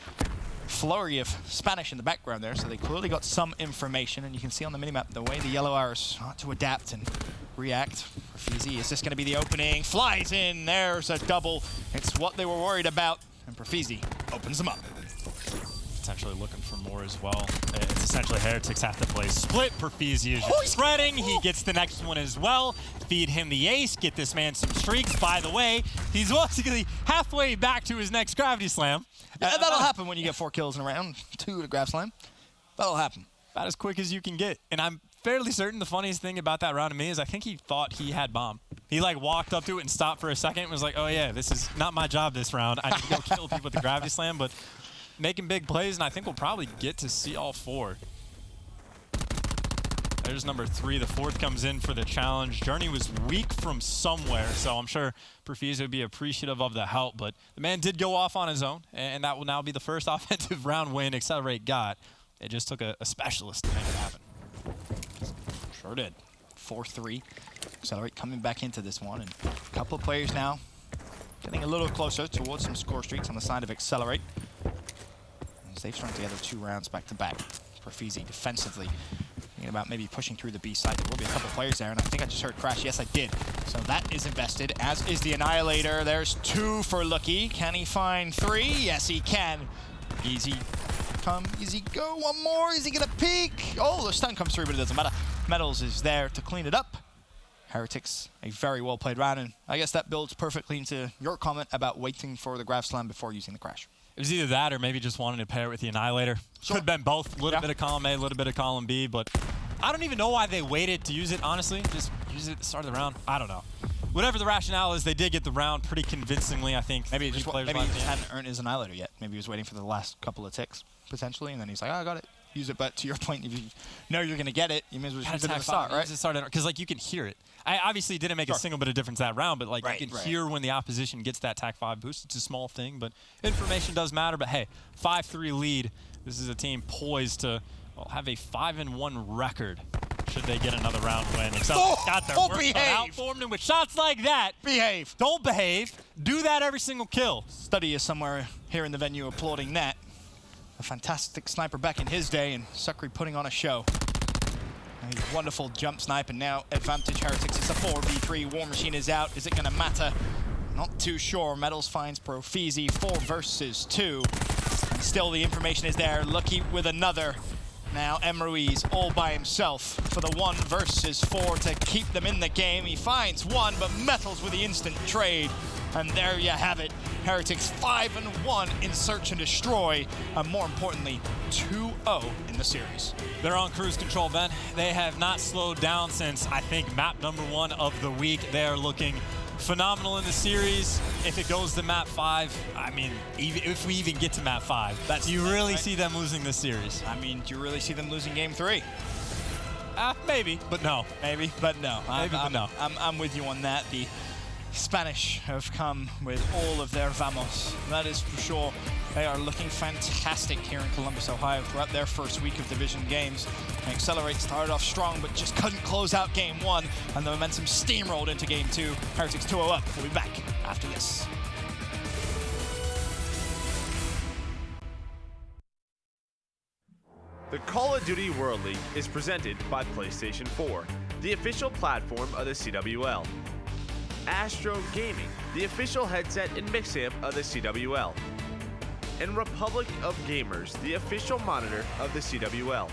flurry of Spanish in the background there, so they clearly got some information, and you can see on the minimap the way the yellow arrows start to adapt and react. Profizi, is this going to be the opening? Flies in, there's a double. It's what they were worried about, and Profizi opens them up. Potentially looking for more as well. It's essentially Heretics have to play split. Profizi is just spreading. He gets the next one as well. Feed him the ace. Get this man some streaks. By the way, he's basically halfway back to his next gravity slam. That'll happen when you get 4 kills in a round. 2 to grab slam. That'll happen. About as quick as you can get. And I'm fairly certain the funniest thing about that round to me is I think he thought he had bomb. He like walked up to it and stopped for a second and was like, oh yeah, this is not my job this round. I need to go kill people with the gravity slam. But making big plays, and I think we'll probably get to see all 4. There's number 3. The 4th comes in for the challenge. Journey was weak from somewhere, so I'm sure Profizi would be appreciative of the help, but the man did go off on his own, and that will now be the first offensive round win Excelerate got. It just took a specialist to make it happen. Sure did. 4-3. Excelerate coming back into this one, and a couple of players now getting a little closer towards some score streaks on the side of Excelerate. They've strung together 2 rounds back-to-back. Profizi defensively thinking about maybe pushing through the B side. There will be a couple players there, and I think I just heard Crash. Yes, I did. So that is invested, as is the Annihilator. There's 2 for Lucky. Can he find 3? Yes, he can. Easy come, easy go. One more. Is he going to peek? Oh, the stun comes through, but it doesn't matter. Metals is there to clean it up. Heretics, a very well-played round, and I guess that builds perfectly into your comment about waiting for the grab slam before using the Crash. It was either that or maybe just wanting to pair it with the Annihilator. Sure. Could have been both. A little bit of column A, a little bit of column B, but I don't even know why they waited to use it, honestly. Just use it at the start of the round. I don't know. Whatever the rationale is, they did get the round pretty convincingly, I think. Maybe he just hadn't earned his Annihilator yet. Maybe he was waiting for the last couple of ticks, potentially, and then he's like, oh, I got it. use it. But to your point, if you know you're going to get it, you may as well use it at the start, right? Because like you can hear it. I obviously didn't make a single bit of difference that round, but like you can hear when the opposition gets that TAC 5 boost. It's a small thing, but information does matter. But hey, 5-3 lead. This is a team poised to have a 5-1 record should they get another round win. Got their work cut out for them, and with shots like that, don't behave. Do that every single kill. Study is somewhere here in the venue applauding that. A fantastic sniper back in his day, and Sukri putting on a show. A wonderful jump snipe, and now advantage Heretics. It's a 4v3. War Machine is out. Is it going to matter? Not too sure. Metals finds Profizi 4 versus 2. And still the information is there. Lucky with another. Now Ruiz all by himself for the 1 versus 4 to keep them in the game. He finds one, but Metals with the instant trade. And there you have it. Heretics 5-1 in Search and Destroy, and more importantly, 2-0 in the series. They're on cruise control, Ben. They have not slowed down since, I think, map number 1 of the week. They are looking phenomenal in the series. If it goes to map 5, I mean, if we even get to map 5, do you really see them losing this series? I mean, do you really see them losing game 3? Maybe, but no. Maybe, but no. But no. I'm with you on that. The Spanish have come with all of their vamos. That is for sure. They are looking fantastic here in Columbus, Ohio throughout their first week of division games. And Excelerate started off strong, but just couldn't close out game 1, and the momentum steamrolled into game 2. Heretics 2-0 up. We'll be back after this. The Call of Duty World League is presented by PlayStation 4, the official platform of the CWL. Astro Gaming, the official headset and mix amp of the CWL. And Republic of Gamers, the official monitor of the CWL.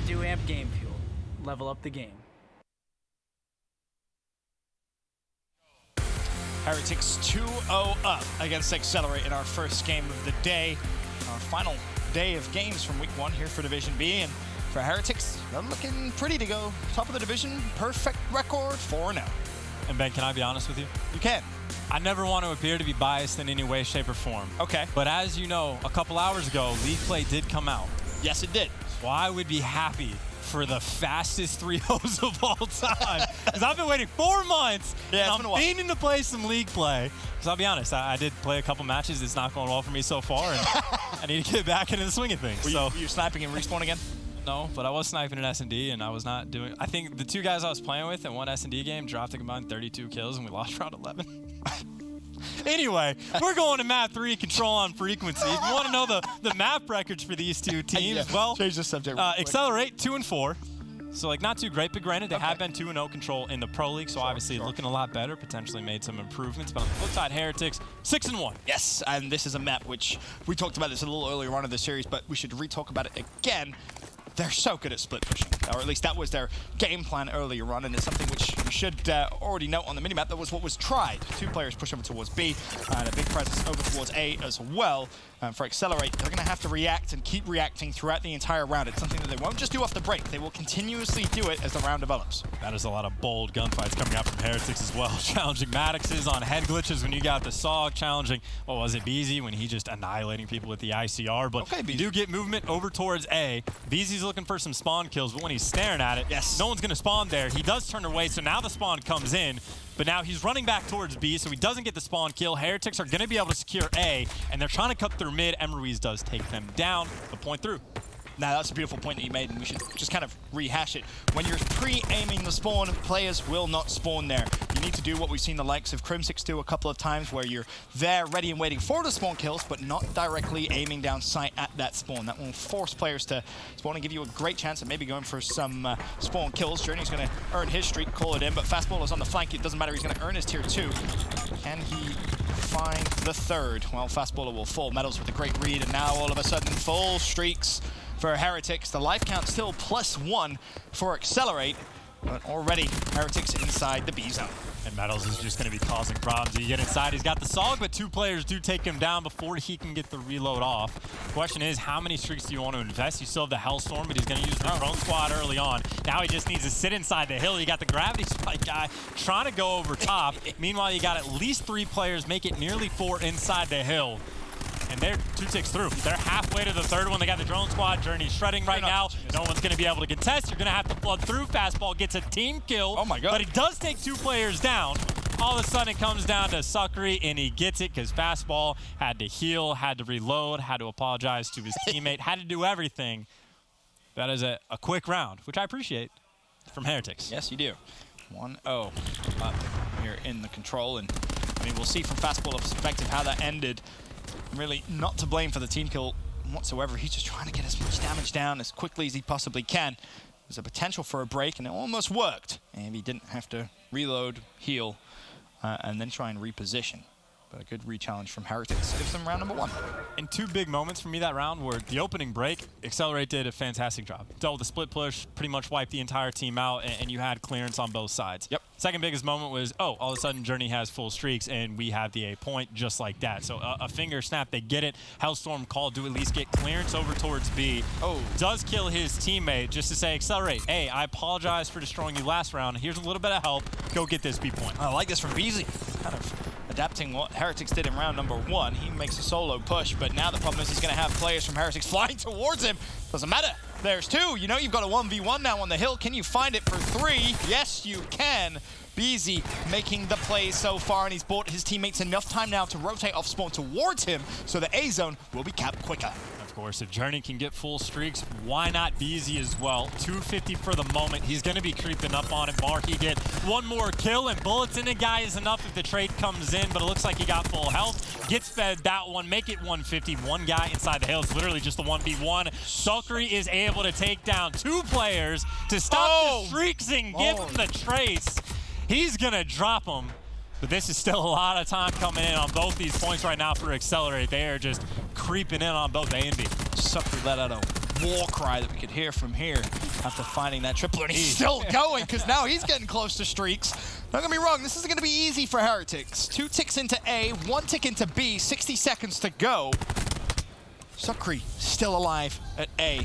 Onto Amp Game Fuel. Level up the game. Heretics 2-0 up against Excelerate in our first game of the day. Our final day of games from week 1 here for Division B. And for Heretics, they're looking pretty to go top of the division. Perfect record, 4-0. And Ben, can I be honest with you? You can. I never want to appear to be biased in any way, shape, or form. Okay. But as you know, a couple hours ago, League Play did come out. Yes, it did. So I would be happy for the fastest 3-0s of all time. Because I've been waiting 4 months, Yeah, and I'm fiending to play some League Play. Because I'll be honest, I did play a couple matches. It's not going well for me so far, and I need to get back into the swing of things. Were you sniping and respawn again? No, but I was sniping in S&D, and I was not doing... I think the 2 guys I was playing with in one S&D game dropped a combined 32 kills, and we lost round 11. Anyway, we're going to map 3, control on frequency. If you want to know the map records for these 2 teams, well, change the subject. Accelerate 2-4. So, like, not too great, but granted, they have been 2-0 control in the Pro League, so obviously looking a lot better, potentially made some improvements. But on the flip side, Heretics, 6-1. Yes, and this is a map which we talked about this a little earlier on in the series, but we should re-talk about it again. They're so good at split pushing, or at least that was their game plan earlier on, and it's something which you should already note on the minimap. That was what was tried. 2 players push over towards B, and a big presence over towards A as well. For Accelerate, they're going to have to react and keep reacting throughout the entire round. It's something that they won't just do off the break. They will continuously do it as the round develops. That is a lot of bold gunfights coming out from Heretics as well. Challenging Maddoxes on head glitches when you got the SOG. Challenging, what was it, BZ, when he just annihilating people with the ICR. But okay, you do get movement over towards A. BZ's looking for some spawn kills, but when he's staring at it, no one's going to spawn there. He does turn away, so now the spawn comes in. But now he's running back towards B, so he doesn't get the spawn kill. Heretics are going to be able to secure A, and they're trying to cut through mid. Emruiz does take them down, the point through. Now, that's a beautiful point that you made, and we should just kind of rehash it. When you're pre-aiming the spawn, players will not spawn there. You need to do what we've seen the likes of Crimsix do a couple of times, where you're there ready and waiting for the spawn kills, but not directly aiming down sight at that spawn. That will force players to spawn and give you a great chance at maybe going for some spawn kills. Journey's going to earn his streak, call it in, but Fastballer's on the flank. It doesn't matter, he's going to earn his tier 2. Can he find the 3rd? Well, Fastballer will fall. Metals with a great read, and now all of a sudden full streaks for Heretics. The life count still +1 for Accelerate, but already Heretics inside the B zone. And Metals is just going to be causing problems. You get inside, he's got the SOG, but 2 players do take him down before he can get the reload off. The question is, how many streaks do you want to invest? You still have the Hellstorm, but he's going to use the drone squad early on. Now he just needs to sit inside the hill. You got the gravity spike guy trying to go over top. Meanwhile, you got at least 3 players, make it nearly 4 inside the hill. And they're 2 ticks through. They're halfway to the 3rd one. They got the drone squad. Journey shredding right now. No one's going to be able to contest. You're going to have to flood through. Fastball gets a team kill. Oh my god. But he does take 2 players down. All of a sudden it comes down to Suckery, and he gets it because Fastball had to heal, had to reload, had to apologize to his teammate, had to do everything. That is a quick round, which I appreciate from Heretics. Yes, you do. 1-0 up here in the control, and I mean, we'll see from Fastballer's perspective how that ended. Really not to blame for the team kill whatsoever. He's just trying to get as much damage down as quickly as he possibly can. There's a potential for a break, and it almost worked. And he didn't have to reload, heal, and then try and reposition. But a good re-challenge from Heretics gives them round number 1. And 2 big moments for me that round were the opening break. Accelerate did a fantastic job. Dealt with the split push, pretty much wiped the entire team out, and you had clearance on both sides. Yep. Second biggest moment was, all of a sudden Journey has full streaks, and we have the A point just like that. So a finger snap, they get it. Hellstorm called to at least get clearance over towards B. Oh. Does kill his teammate just to say, Accelerate, hey, I apologize for destroying you last round. Here's a little bit of help. Go get this B point. I like this from BZ. Kind of adapting what Heretics did in round number 1. He makes a solo push, but now the problem is he's going to have players from Heretics flying towards him. Doesn't matter. There's 2. You know you've got a 1v1 now on the hill. Can you find it for 3? Yes, you can. BZ making the play so far, and he's bought his teammates enough time now to rotate off spawn towards him, so the A zone will be capped quicker. Of course, if Journey can get full streaks, why not BZ as well? 250 for the moment. He's going to be creeping up on it. Marky get 1 more kill, and bullets in a guy is enough if the trade comes in, but it looks like he got full health. Gets fed that one, make it 150. 1 guy inside the hill. It's literally just the 1v1. Suckery is able to take down 2 players to stop the streaks and give him the trace. He's going to drop him. But this is still a lot of time coming in on both these points right now for Accelerate. They are just creeping in on both A and B. Suckery let out a war cry that we could hear from here. after finding that triple, and he's still going because now he's getting close to streaks. Don't get me wrong, this isn't going to be easy for Heretics. 2 ticks into A, 1 tick into B, 60 seconds to go. Sucre still alive at A.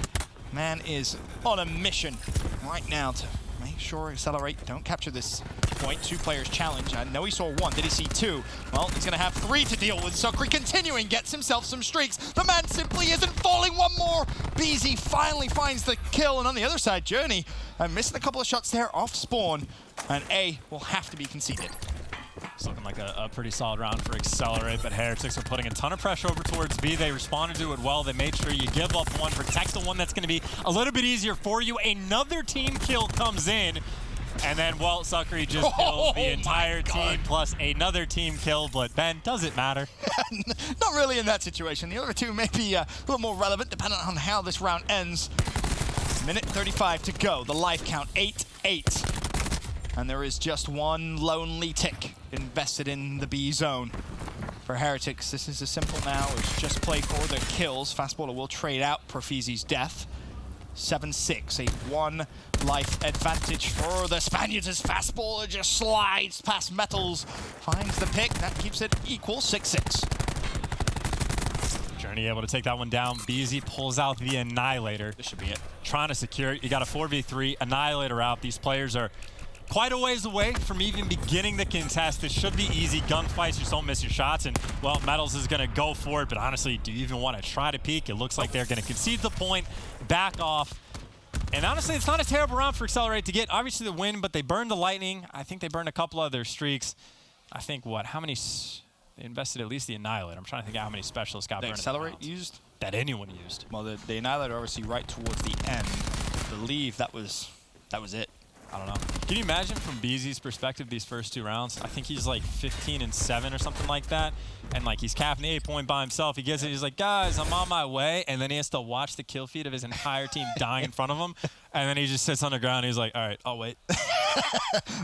Man is on a mission right now to make sure Excelerate don't capture this point. 2 players challenge. I know he saw 1. Did he see 2? Well, he's going to have 3 to deal with. Sucre continuing, gets himself some streaks. The man simply isn't falling. 1 more. BZ finally finds the kill. And on the other side, Journey missing a couple of shots there off spawn. And A will have to be conceded. It's looking like a pretty solid round for Excelerate, but Heretics are putting a ton of pressure over towards B. They responded to it well. They made sure you give up 1, protect the one that's going to be a little bit easier for you. Another team kill comes in, and then, well, Sucre just kills the entire team plus another team kill, but Ben, does it matter? Not really in that situation. The other 2 may be a little more relevant depending on how this round ends. Minute 35 to go. The life count 8-8. And there is just 1 lonely tick invested in the B zone. For Heretics, this is as simple now as just play for the kills. Fastballer will trade out Profizi's death. 7-6, a 1 life advantage for the Spaniards as Fastballer just slides past Metals. Finds the pick, that keeps it equal, 6-6. Journey able to take that one down. BZ pulls out the Annihilator. This should be it. Trying to secure it. You got a 4v3, Annihilator out. These players are quite a ways away from even beginning the contest. It should be easy. Gunfights, just don't miss your shots. And, well, Metals is going to go for it. But honestly, do you even want to try to peek? It looks like they're going to concede the point, back off. And honestly, it's not a terrible round for Excelerate to get. Obviously, the win, but they burned the Lightning. I think they burned a couple other streaks. I think, what, how many? They invested at least the Annihilator. I'm trying to think how many specialists got burned. Excelerate used? That anyone used. Well, the Annihilator obviously right towards the end. I believe that was it. I don't know. Can you imagine from BZ's perspective these first 2 rounds? I think he's like 15-7 or something like that. And like he's capping the 8 point by himself. He gets it, he's like, guys, I'm on my way. And then he has to watch the kill feed of his entire team dying in front of him. And then he just sits on the ground and he's like, all right, I'll wait.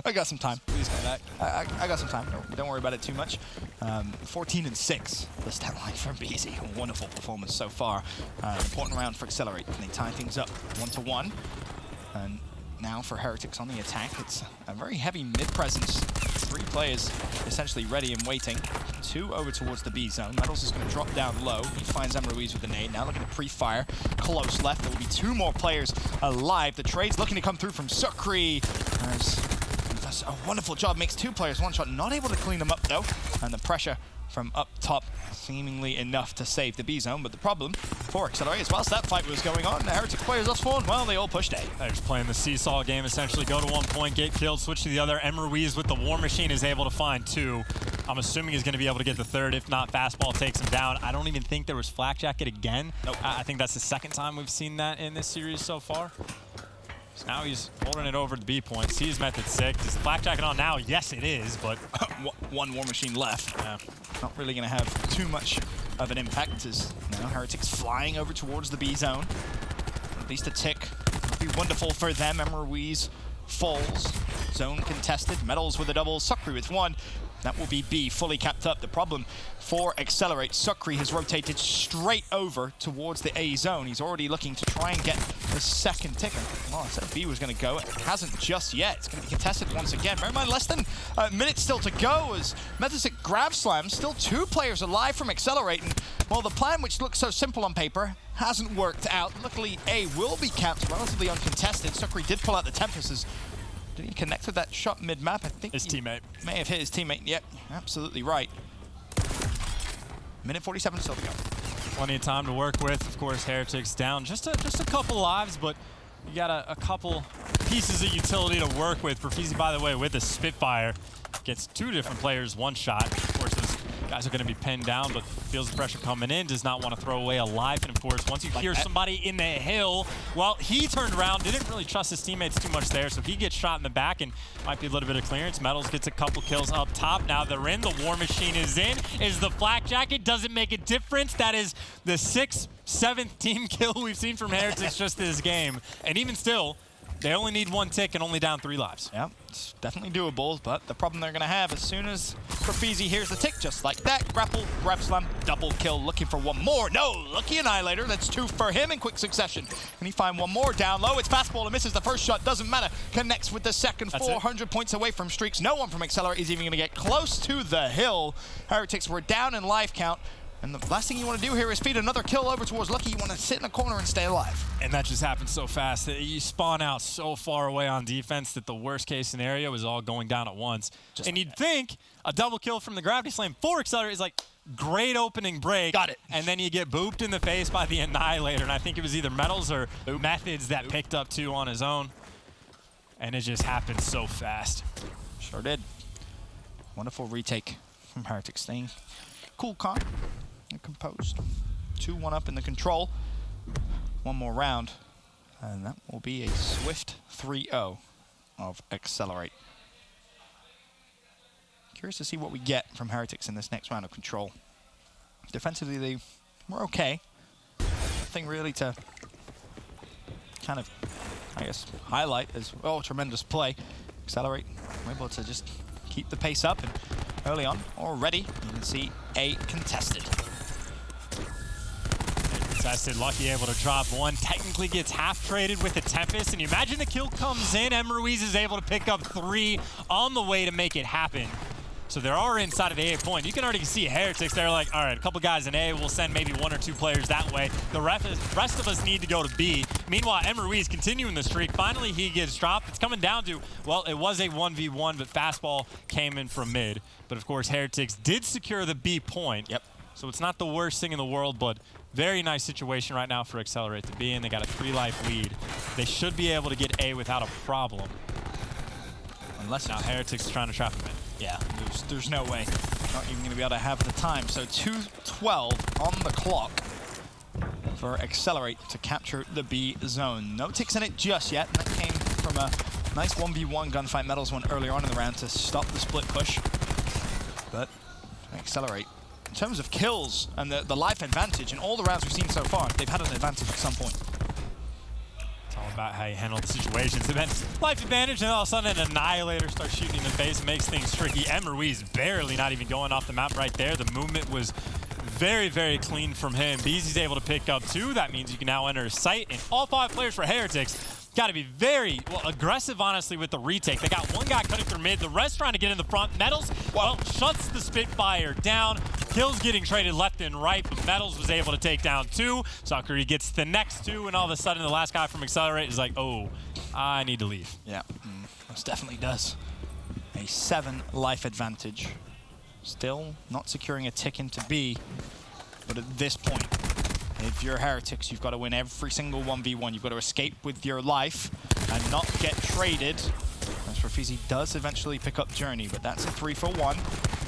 I got some time. Please come back. I got some time. Don't worry about it too much. 14-6, the stat line for BZ. A wonderful performance so far. Important round for Excelerate. And they tie things up 1-1. And now for Heretics on the attack, it's a very heavy mid-presence. 3 players essentially ready and waiting. 2 over towards the B zone. Metals is going to drop down low. He finds Ruiz with the nade. Now looking to pre-fire. Close left. There will be 2 more players alive. The trade's looking to come through from Sucre. Does a wonderful job. Makes 2 players 1 shot. Not able to clean them up though. And the pressure from up top seemingly enough to save the B zone. But the problem for Excelerate is whilst that fight was going on, the Heretic players off spawn, well, they all pushed A. They're just playing the seesaw game, essentially. Go to 1 point, get killed, switch to the other. Ruiz with the War Machine is able to find 2. I'm assuming he's going to be able to get the 3rd. If not, Fastball takes him down. I don't even think there was Flak Jacket again. Nope. I think that's the 2nd time we've seen that in this series so far. So now he's holding it over the B point. Sees Method 6. Is the Flak Jacket on now? Yes, it is, but 1 War Machine left. yeah. Not really going to have too much of an impact as now Heretics flying over towards the B zone. At least a tick would be wonderful for them. Ruiz falls. Zone contested. Metals with a double. Sucre with 1. That will be B, fully capped up. The problem for Excelerate, Sucre has rotated straight over towards the A zone. He's already looking to try and get the 2nd ticker. Well, I said B was going to go. It hasn't just yet. It's going to be contested once again. Bear in mind, less than a minute still to go as Metasic grab slam. Still 2 players alive from Excelerate. And, well, the plan, which looks so simple on paper, hasn't worked out. Luckily, A will be capped relatively uncontested. Sucre did pull out the Tempest. Did he connect with that shot mid-map? I think his teammate may have hit his teammate. Yep, absolutely right. Minute 47 still to go. Plenty of time to work with. Of course, Heretics down just a couple lives, but you got a couple pieces of utility to work with. Profizi, by the way, with the Spitfire, gets 2 different players 1 shot. Of course, those guys are going to be pinned down, but feels the pressure coming in, does not want to throw away a life. And of course, once you hear somebody in the hill, well, he turned around, didn't really trust his teammates too much there, so he gets shot in the back and might be a little bit of clearance. Metals gets a couple kills up top. Now they're in, the War Machine is in. Is the Flak Jacket, doesn't make a difference. That is the 6th, 7th team kill we've seen from Heretics just this game. And even still, They only need 1 tick and only down 3 lives. Yeah, it's definitely doable, but the problem they're going to have as soon as Profizi hears the tick, just like that, grapple, grab slam, double kill, looking for one more. No, lucky Annihilator, that's 2 for him in quick succession. Can he find one more down low? It's fastball and misses the first shot, doesn't matter. Connects with the second, That's 400 points away from streaks. No one from Excelerate is even going to get close to the hill. Heretics were down in life count. And the last thing you want to do here is feed another kill over towards Lucky. You want to sit in a corner and stay alive. And that just happens so fast that you spawn out so far away on defense that the worst case scenario is all going down at once. And you'd think a double kill from the Gravity Slam for Excelerate is like great opening break. Got it. And then you get booped in the face by the Annihilator. And I think it was either Metals or Methods that picked up 2 on his own. And it just happened so fast. Sure did. Wonderful retake from Heretics. Staying cool, calm, and composed. 2-1 up in the control. One more round, and that will be a swift 3-0 of Excelerate. Curious to see what we get from Heretics in this next round of control. Defensively, they were okay. Nothing really to kind of, I guess, highlight as, oh, tremendous play. Excelerate were able to just keep the pace up, and early on, already, you can see a contested. Contested, Lucky able to drop 1. Technically gets half traded with the Tempest, and you imagine the kill comes in, Ruiz is able to pick up 3 on the way to make it happen. So they're already inside of the A point. You can already see Heretics. They're like, all right, a couple guys in A. We'll send maybe 1 or 2 players that way. The rest of us need to go to B. Meanwhile, Ruiz continuing the streak. Finally, he gets dropped. It's coming down to, well, it was a 1v1, but fastball came in from mid. But, of course, Heretics did secure the B point. Yep. So it's not the worst thing in the world, but very nice situation right now for Excelerate to be in. They got a 3-life lead. They should be able to get A without a problem. Unless now Heretics is trying to trap him in. Yeah, there's no way. Not even going to be able to have the time. So 2:12 on the clock for Excelerate to capture the B zone. No ticks in it just yet, and that came from a nice 1v1 gunfight. Metals one earlier on in the round to stop the split push. But Excelerate, in terms of kills and the life advantage, in all the rounds we've seen so far, they've had an advantage at some point. All about how you handle the situations. Then life advantage, and all of a sudden an Annihilator starts shooting in the face and makes things tricky. Ruiz barely not even going off the map right there. The movement was very, very clean from him. Beezy's able to pick up 2. That means you can now enter sight. And all 5 players for Heretics got to be very aggressive, honestly, with the retake. They got 1 guy cutting through mid, the rest trying to get in the front. Metals, well, shuts the Spitfire down. Kills getting traded left and right, but Metals was able to take down 2. Sakura gets the next 2, and all of a sudden the last guy from Excelerate is like, oh, I need to leave. Yeah, most definitely does. A 7 life advantage. Still not securing a tick into B, but at this point, if you're Heretics, you've got to win every single 1v1. You've got to escape with your life and not get traded. As Profizi does eventually pick up Journey, but that's a 3-for-1.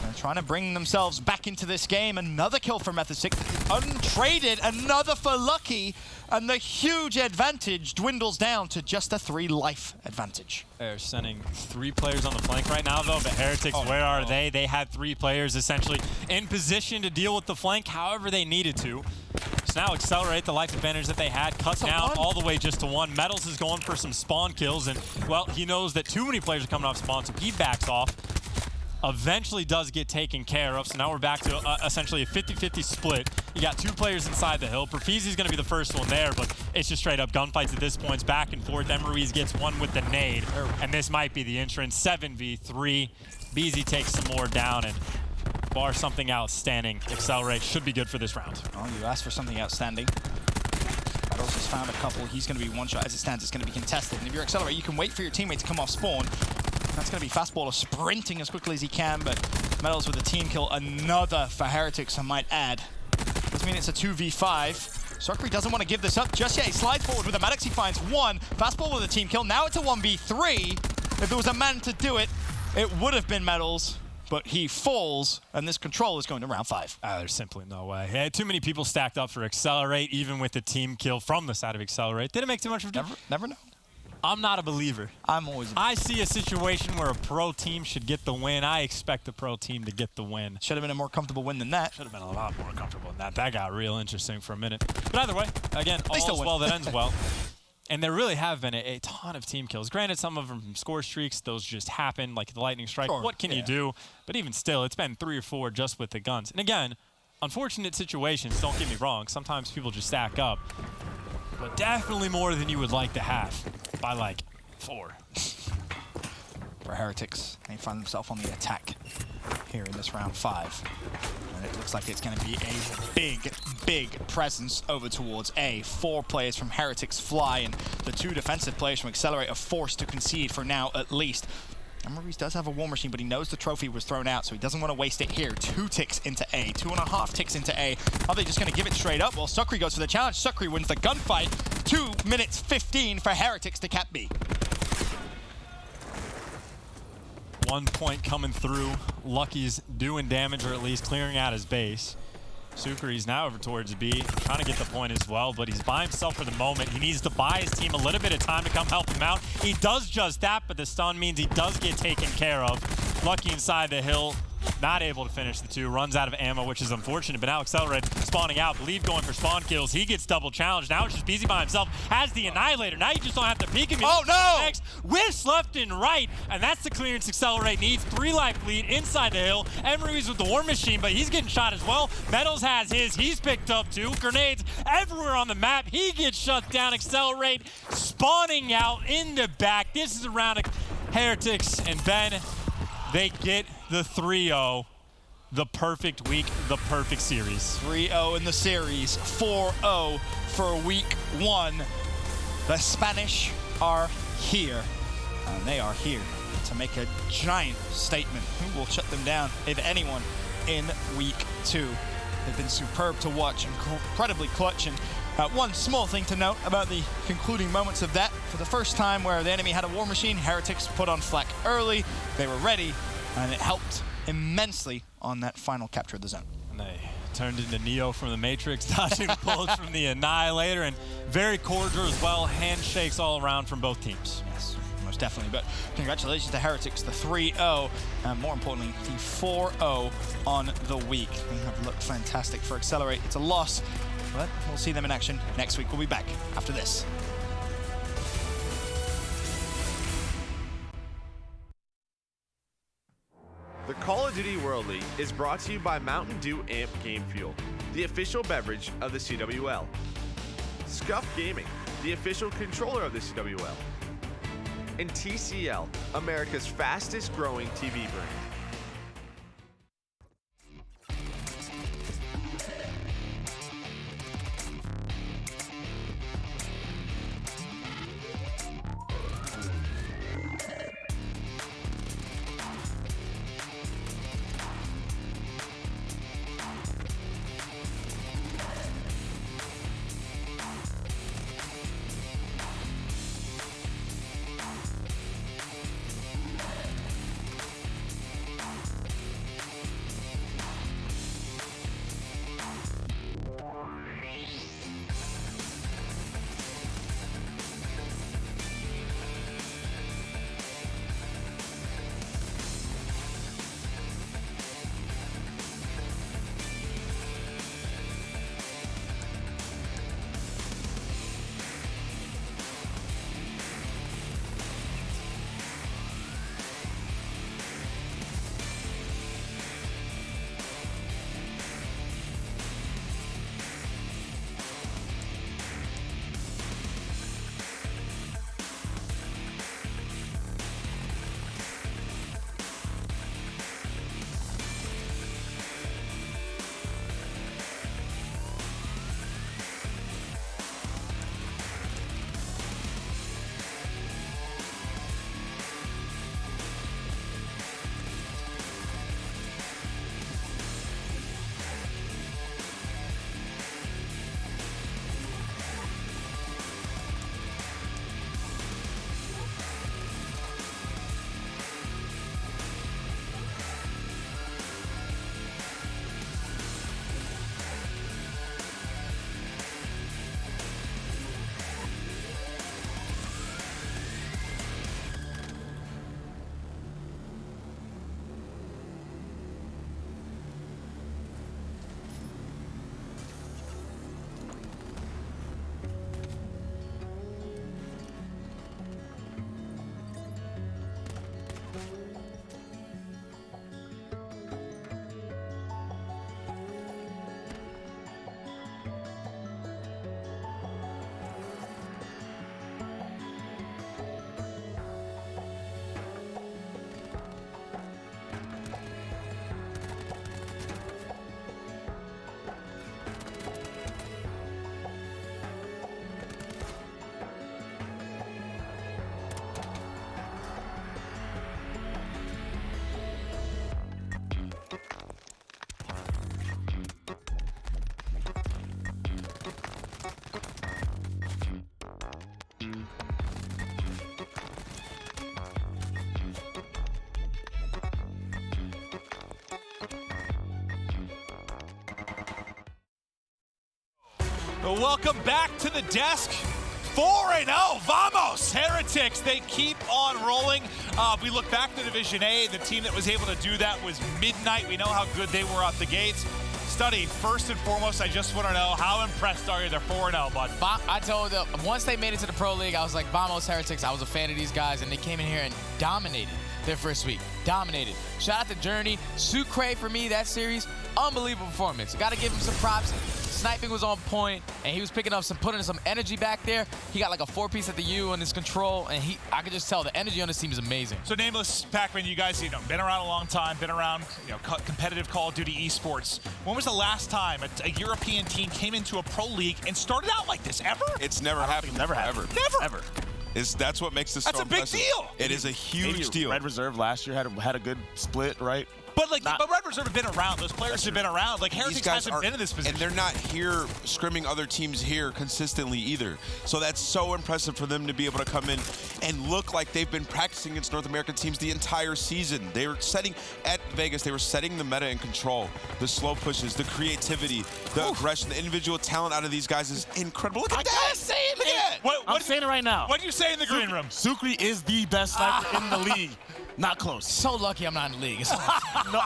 They're trying to bring themselves back into this game. Another kill for Method 6. Untraded, another for Lucky. And the huge advantage dwindles down to just a 3-life advantage. They're sending 3 players on the flank right now, though. But Heretics, where are they? They had 3 players essentially in position to deal with the flank however they needed to. So now Excelerate, the life advantage that they had, cut down all the way just to 1. Metals is going for some spawn kills, and, well, he knows that too many players are coming off spawn, so he backs off. Eventually does get taken care of, so now we're back to essentially a 50-50 split. You got 2 players inside the hill. Profizi's going to be the first one there, but it's just straight up gunfights at this point. It's back and forth. Ruiz gets 1 with the nade, and this might be the entrance. 7v3. BZ takes some more down, and bar something outstanding. Excelerate should be good for this round. Oh, you asked for something outstanding. Metals just found a couple. He's going to be 1 shot. As it stands, it's going to be contested. And if you're Excelerate, you can wait for your teammate to come off spawn. That's going to be Fastballer sprinting as quickly as he can, but Metals with a team kill. Another for Heretics, I might add. Doesn't mean it's a 2v5. Sakura doesn't want to give this up just yet. He slides forward with a Maddox. He finds 1. Fastball with a team kill. Now it's a 1v3. If there was a man to do it, it would have been Metals. But he falls, and this control is going to round 5. There's simply no way. Yeah, too many people stacked up for Excelerate, even with the team kill from the side of Excelerate. Didn't make too much of a difference. Never know. I'm not a believer. I'm always a believer. I see a situation where a pro team should get the win. I expect the pro team to get the win. Should have been a more comfortable win than that. Should have been a lot more comfortable than that. That got real interesting for a minute. But either way, again, all's well that ends well. And there really have been a ton of team kills. Granted, some of them from score streaks, those just happen, like the lightning strike. Sure, What can you do? But even still, it's been 3 or 4 just with the guns. And again, unfortunate situations, don't get me wrong. Sometimes people just stack up. But definitely more than you would like to have by like 4. For Heretics, they find themselves on the attack here in this round 5. And it looks like it's going to be a big presence over towards A. 4 players from Heretics fly, and the 2 defensive players from Excelerate are forced to concede for now at least. Maurice does have a War Machine, but he knows the trophy was thrown out, so he doesn't want to waste it here. 2 ticks into A, 2.5 ticks into A. Are they just going to give it straight up? Well, Sukri goes for the challenge. Sukri wins the gunfight. 2 minutes 15 for Heretics to cap B. 1 point coming through. Lucky's doing damage, or at least clearing out his base. Sukri's now over towards B, trying to get the point as well, but he's by himself for the moment. He needs to buy his team a little bit of time to come help him out. He does just that, but the stun means he does get taken care of. Lucky inside the hill, not able to finish the 2, runs out of ammo, which is unfortunate, but now Excelerate spawning out. Believe going for spawn kills. He gets double challenged. Now it's just BZ by himself, has the Annihilator. Now you just don't have to peek him. Oh no! Next, whiffs left and right, and that's the clearance Excelerate needs. 3 life lead inside the hill. Emery's with the War Machine, but he's getting shot as well. Metals has his. He's picked up 2. Grenades everywhere on the map. He gets shut down. Accelerate spawning out in the back. This is a round of Heretics, and Ben, they get the 3-0. The perfect week, the perfect series. 3-0 in the series, 4-0 for week 1. The Spanish are here, and they are here to make a giant statement. Who will shut them down, if anyone, in week 2? They've been superb to watch, incredibly clutch. And one small thing to note about the concluding moments of that, for the first time where the enemy had a War Machine, Heretics put on flak early. They were ready, and it helped immensely on that final capture of the zone. And they turned into Neo from the Matrix, dodging the bullets from the Annihilator, and very cordial as well. Handshakes all around from both teams. Yes, most definitely. But congratulations to Heretics, the 3-0, and more importantly, the 4-0 on the week. They have looked fantastic. For Excelerate, it's a loss, but we'll see them in action next week. We'll be back after this. The Call of Duty World League is brought to you by Mountain Dew Amp Game Fuel, the official beverage of the CWL. Scuff Gaming, the official controller of the CWL. And TCL, America's fastest growing TV brand. Welcome back to the desk. 4-0, vamos! Heretics, they keep on rolling. We look back to Division A. The team that was able to do that was Midnight. We know how good they were out the gates. Study, first and foremost, I just want to know, how impressed are you? They're 4-0, bud. I told them, once they made it to the Pro League, I was like, vamos, Heretics. I was a fan of these guys, and they came in here and dominated their first week. Dominated. Shout out to Journey. Sucre, for me, that series, unbelievable performance. Got to give him some props. Sniping was on point, and he was putting some energy back there. He got like a 4-piece at the U on his control, and I could just tell the energy on this team is amazing. So, Nameless, Pac-Man, you guys, been around a long time, been around, competitive Call of Duty esports. When was the last time a European team came into a pro league and started out like this? Ever? It's never happened. Never ever. Never. That's what makes this That's so a big impressive. deal. It is a huge deal. Red Reserve last year had a good split, right? But but Red Reserve have been around. Those players have been around. Like, Heretics hasn't been in this position. And they're not here scrimming other teams here consistently either. So that's so impressive for them to be able to come in and look like they've been practicing against North American teams the entire season. They were setting, at Vegas, they were setting the meta and control. The slow pushes, the creativity, the aggression, the individual talent out of these guys is incredible. Look at that. Say it, Look at that. I'm saying it right now. What do you say in the green room? Sucre is the best sniper in the league. Not close. So lucky I'm not in the league.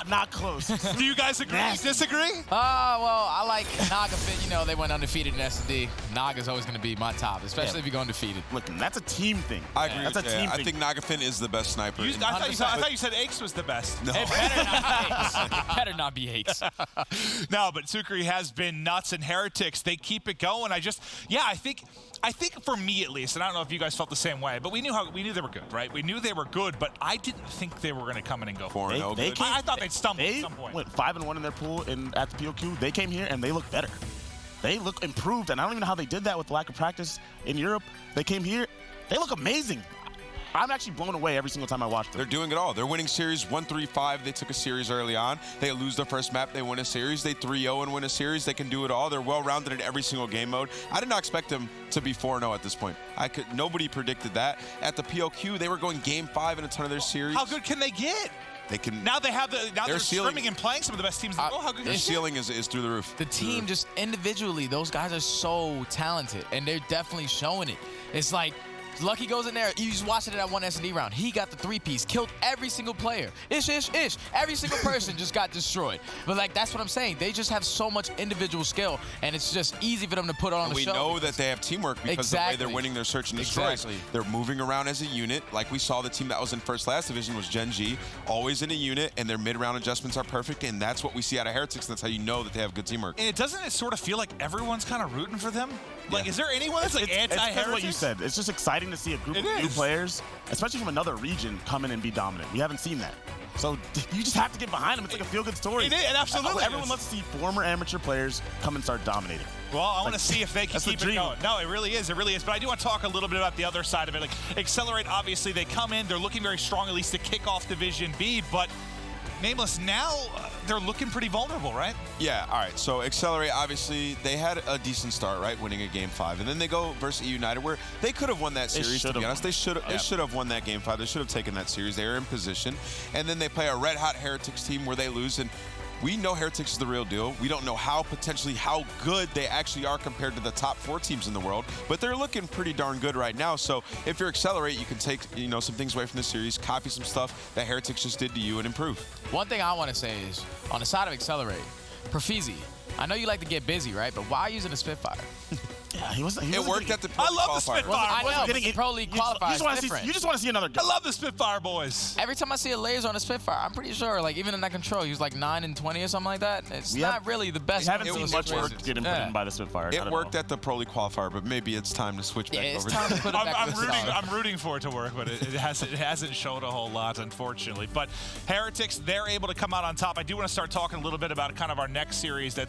Not close. Do you guys agree? Disagree? Well, I like Naga Fit. They went undefeated in SD. Naga's always going to be my top, especially if you go undefeated. Look, that's a team thing. I agree. That's a team I thing. think Nagafin is the best sniper. I thought you said Aches was the best. No. It better not be Aches. It better not be Aches. No, but Sucre has been nuts, and Heretics, they keep it going. I think for me at least, and I don't know if you guys felt the same way, but we knew they were good, right? We knew they were good, but I didn't think they were going to come in and go 4-0. I thought they'd stumble at some point. They went 5-1 in their pool at the POQ. They came here and they look better. They look improved, and I don't even know how they did that with lack of practice in Europe. They came here, they look amazing. I'm actually blown away every single time I watch them. They're doing it all. They're winning series 1-3-5. They took a series early on. They lose their first map. They win a series. They 3-0 and win a series. They can do it all. They're well-rounded in every single game mode. I did not expect them to be 4-0 at this point. Nobody predicted that. At the POQ, they were going game 5 in a ton of their series. How good can they get? They can. Now they're scrimming and playing some of the best teams in the world. How good Their ceiling is through the roof. The team just individually, those guys are so talented, and they're definitely showing it. It's like, Lucky goes in there, you just watching it at one S&D round. He got the 3-piece, killed every single player. Ish. Every single person just got destroyed. But, that's what I'm saying. They just have so much individual skill, and it's just easy for them to put on the show. We know that they have teamwork because of the way they're winning their search and destroys. They're moving around as a unit. Like we saw, the team that was in first last division was Gen G, always in a unit, and their mid-round adjustments are perfect, and that's what we see out of Heretics. That's how you know that they have good teamwork. And doesn't it sort of feel like everyone's kind of rooting for them? Like, is there anyone that's anti-Heretics? It's what you said. It's just exciting to see a group of new players, especially from another region, come in and be dominant. We haven't seen that. So you just have to get behind them. It's like a feel-good story. It absolutely Everyone loves to see former amateur players come and start dominating. Well, I want to see if they can keep it going. No, it really is. It really is. But I do want to talk a little bit about the other side of it. Like, Excelerate, obviously, they come in. They're looking very strong, at least to kick off Division B. But Nameless, now they're looking pretty vulnerable, right? Yeah, all right. So Excelerate, obviously, they had a decent start, right, winning a Game 5. And then they go versus United, where they could have won that series, to be honest. They should have won that Game 5. They should have taken that series. They were in position. And then they play a red-hot Heretics team where they lose. And we know Heretics is the real deal. We don't know how good they actually are compared to the top 4 teams in the world, but they're looking pretty darn good right now. So if you're Excelerate, you can take some things away from the series, copy some stuff that Heretics just did to you, and improve. One thing I want to say is, on the side of Excelerate, Profizi, I know you like to get busy, right? But why using a Spitfire? Yeah, he it worked at the Pro League I love qualifier. the Spitfire. I know, but the Pro League qualifier is different. You just want to see another gun. I love the Spitfire boys. Every time I see a laser on a Spitfire, I'm pretty sure, even in that control, he was like 9 and 20 or something like that. It's not really the best. We haven't seen much work getting put in by the Spitfire. It worked at the Pro League qualifier, but maybe it's time to switch back over. Time to put it back I'm rooting for it to work, but it hasn't showed a whole lot, unfortunately. But Heretics, they're able to come out on top. I do want to start talking a little bit about kind of our next series that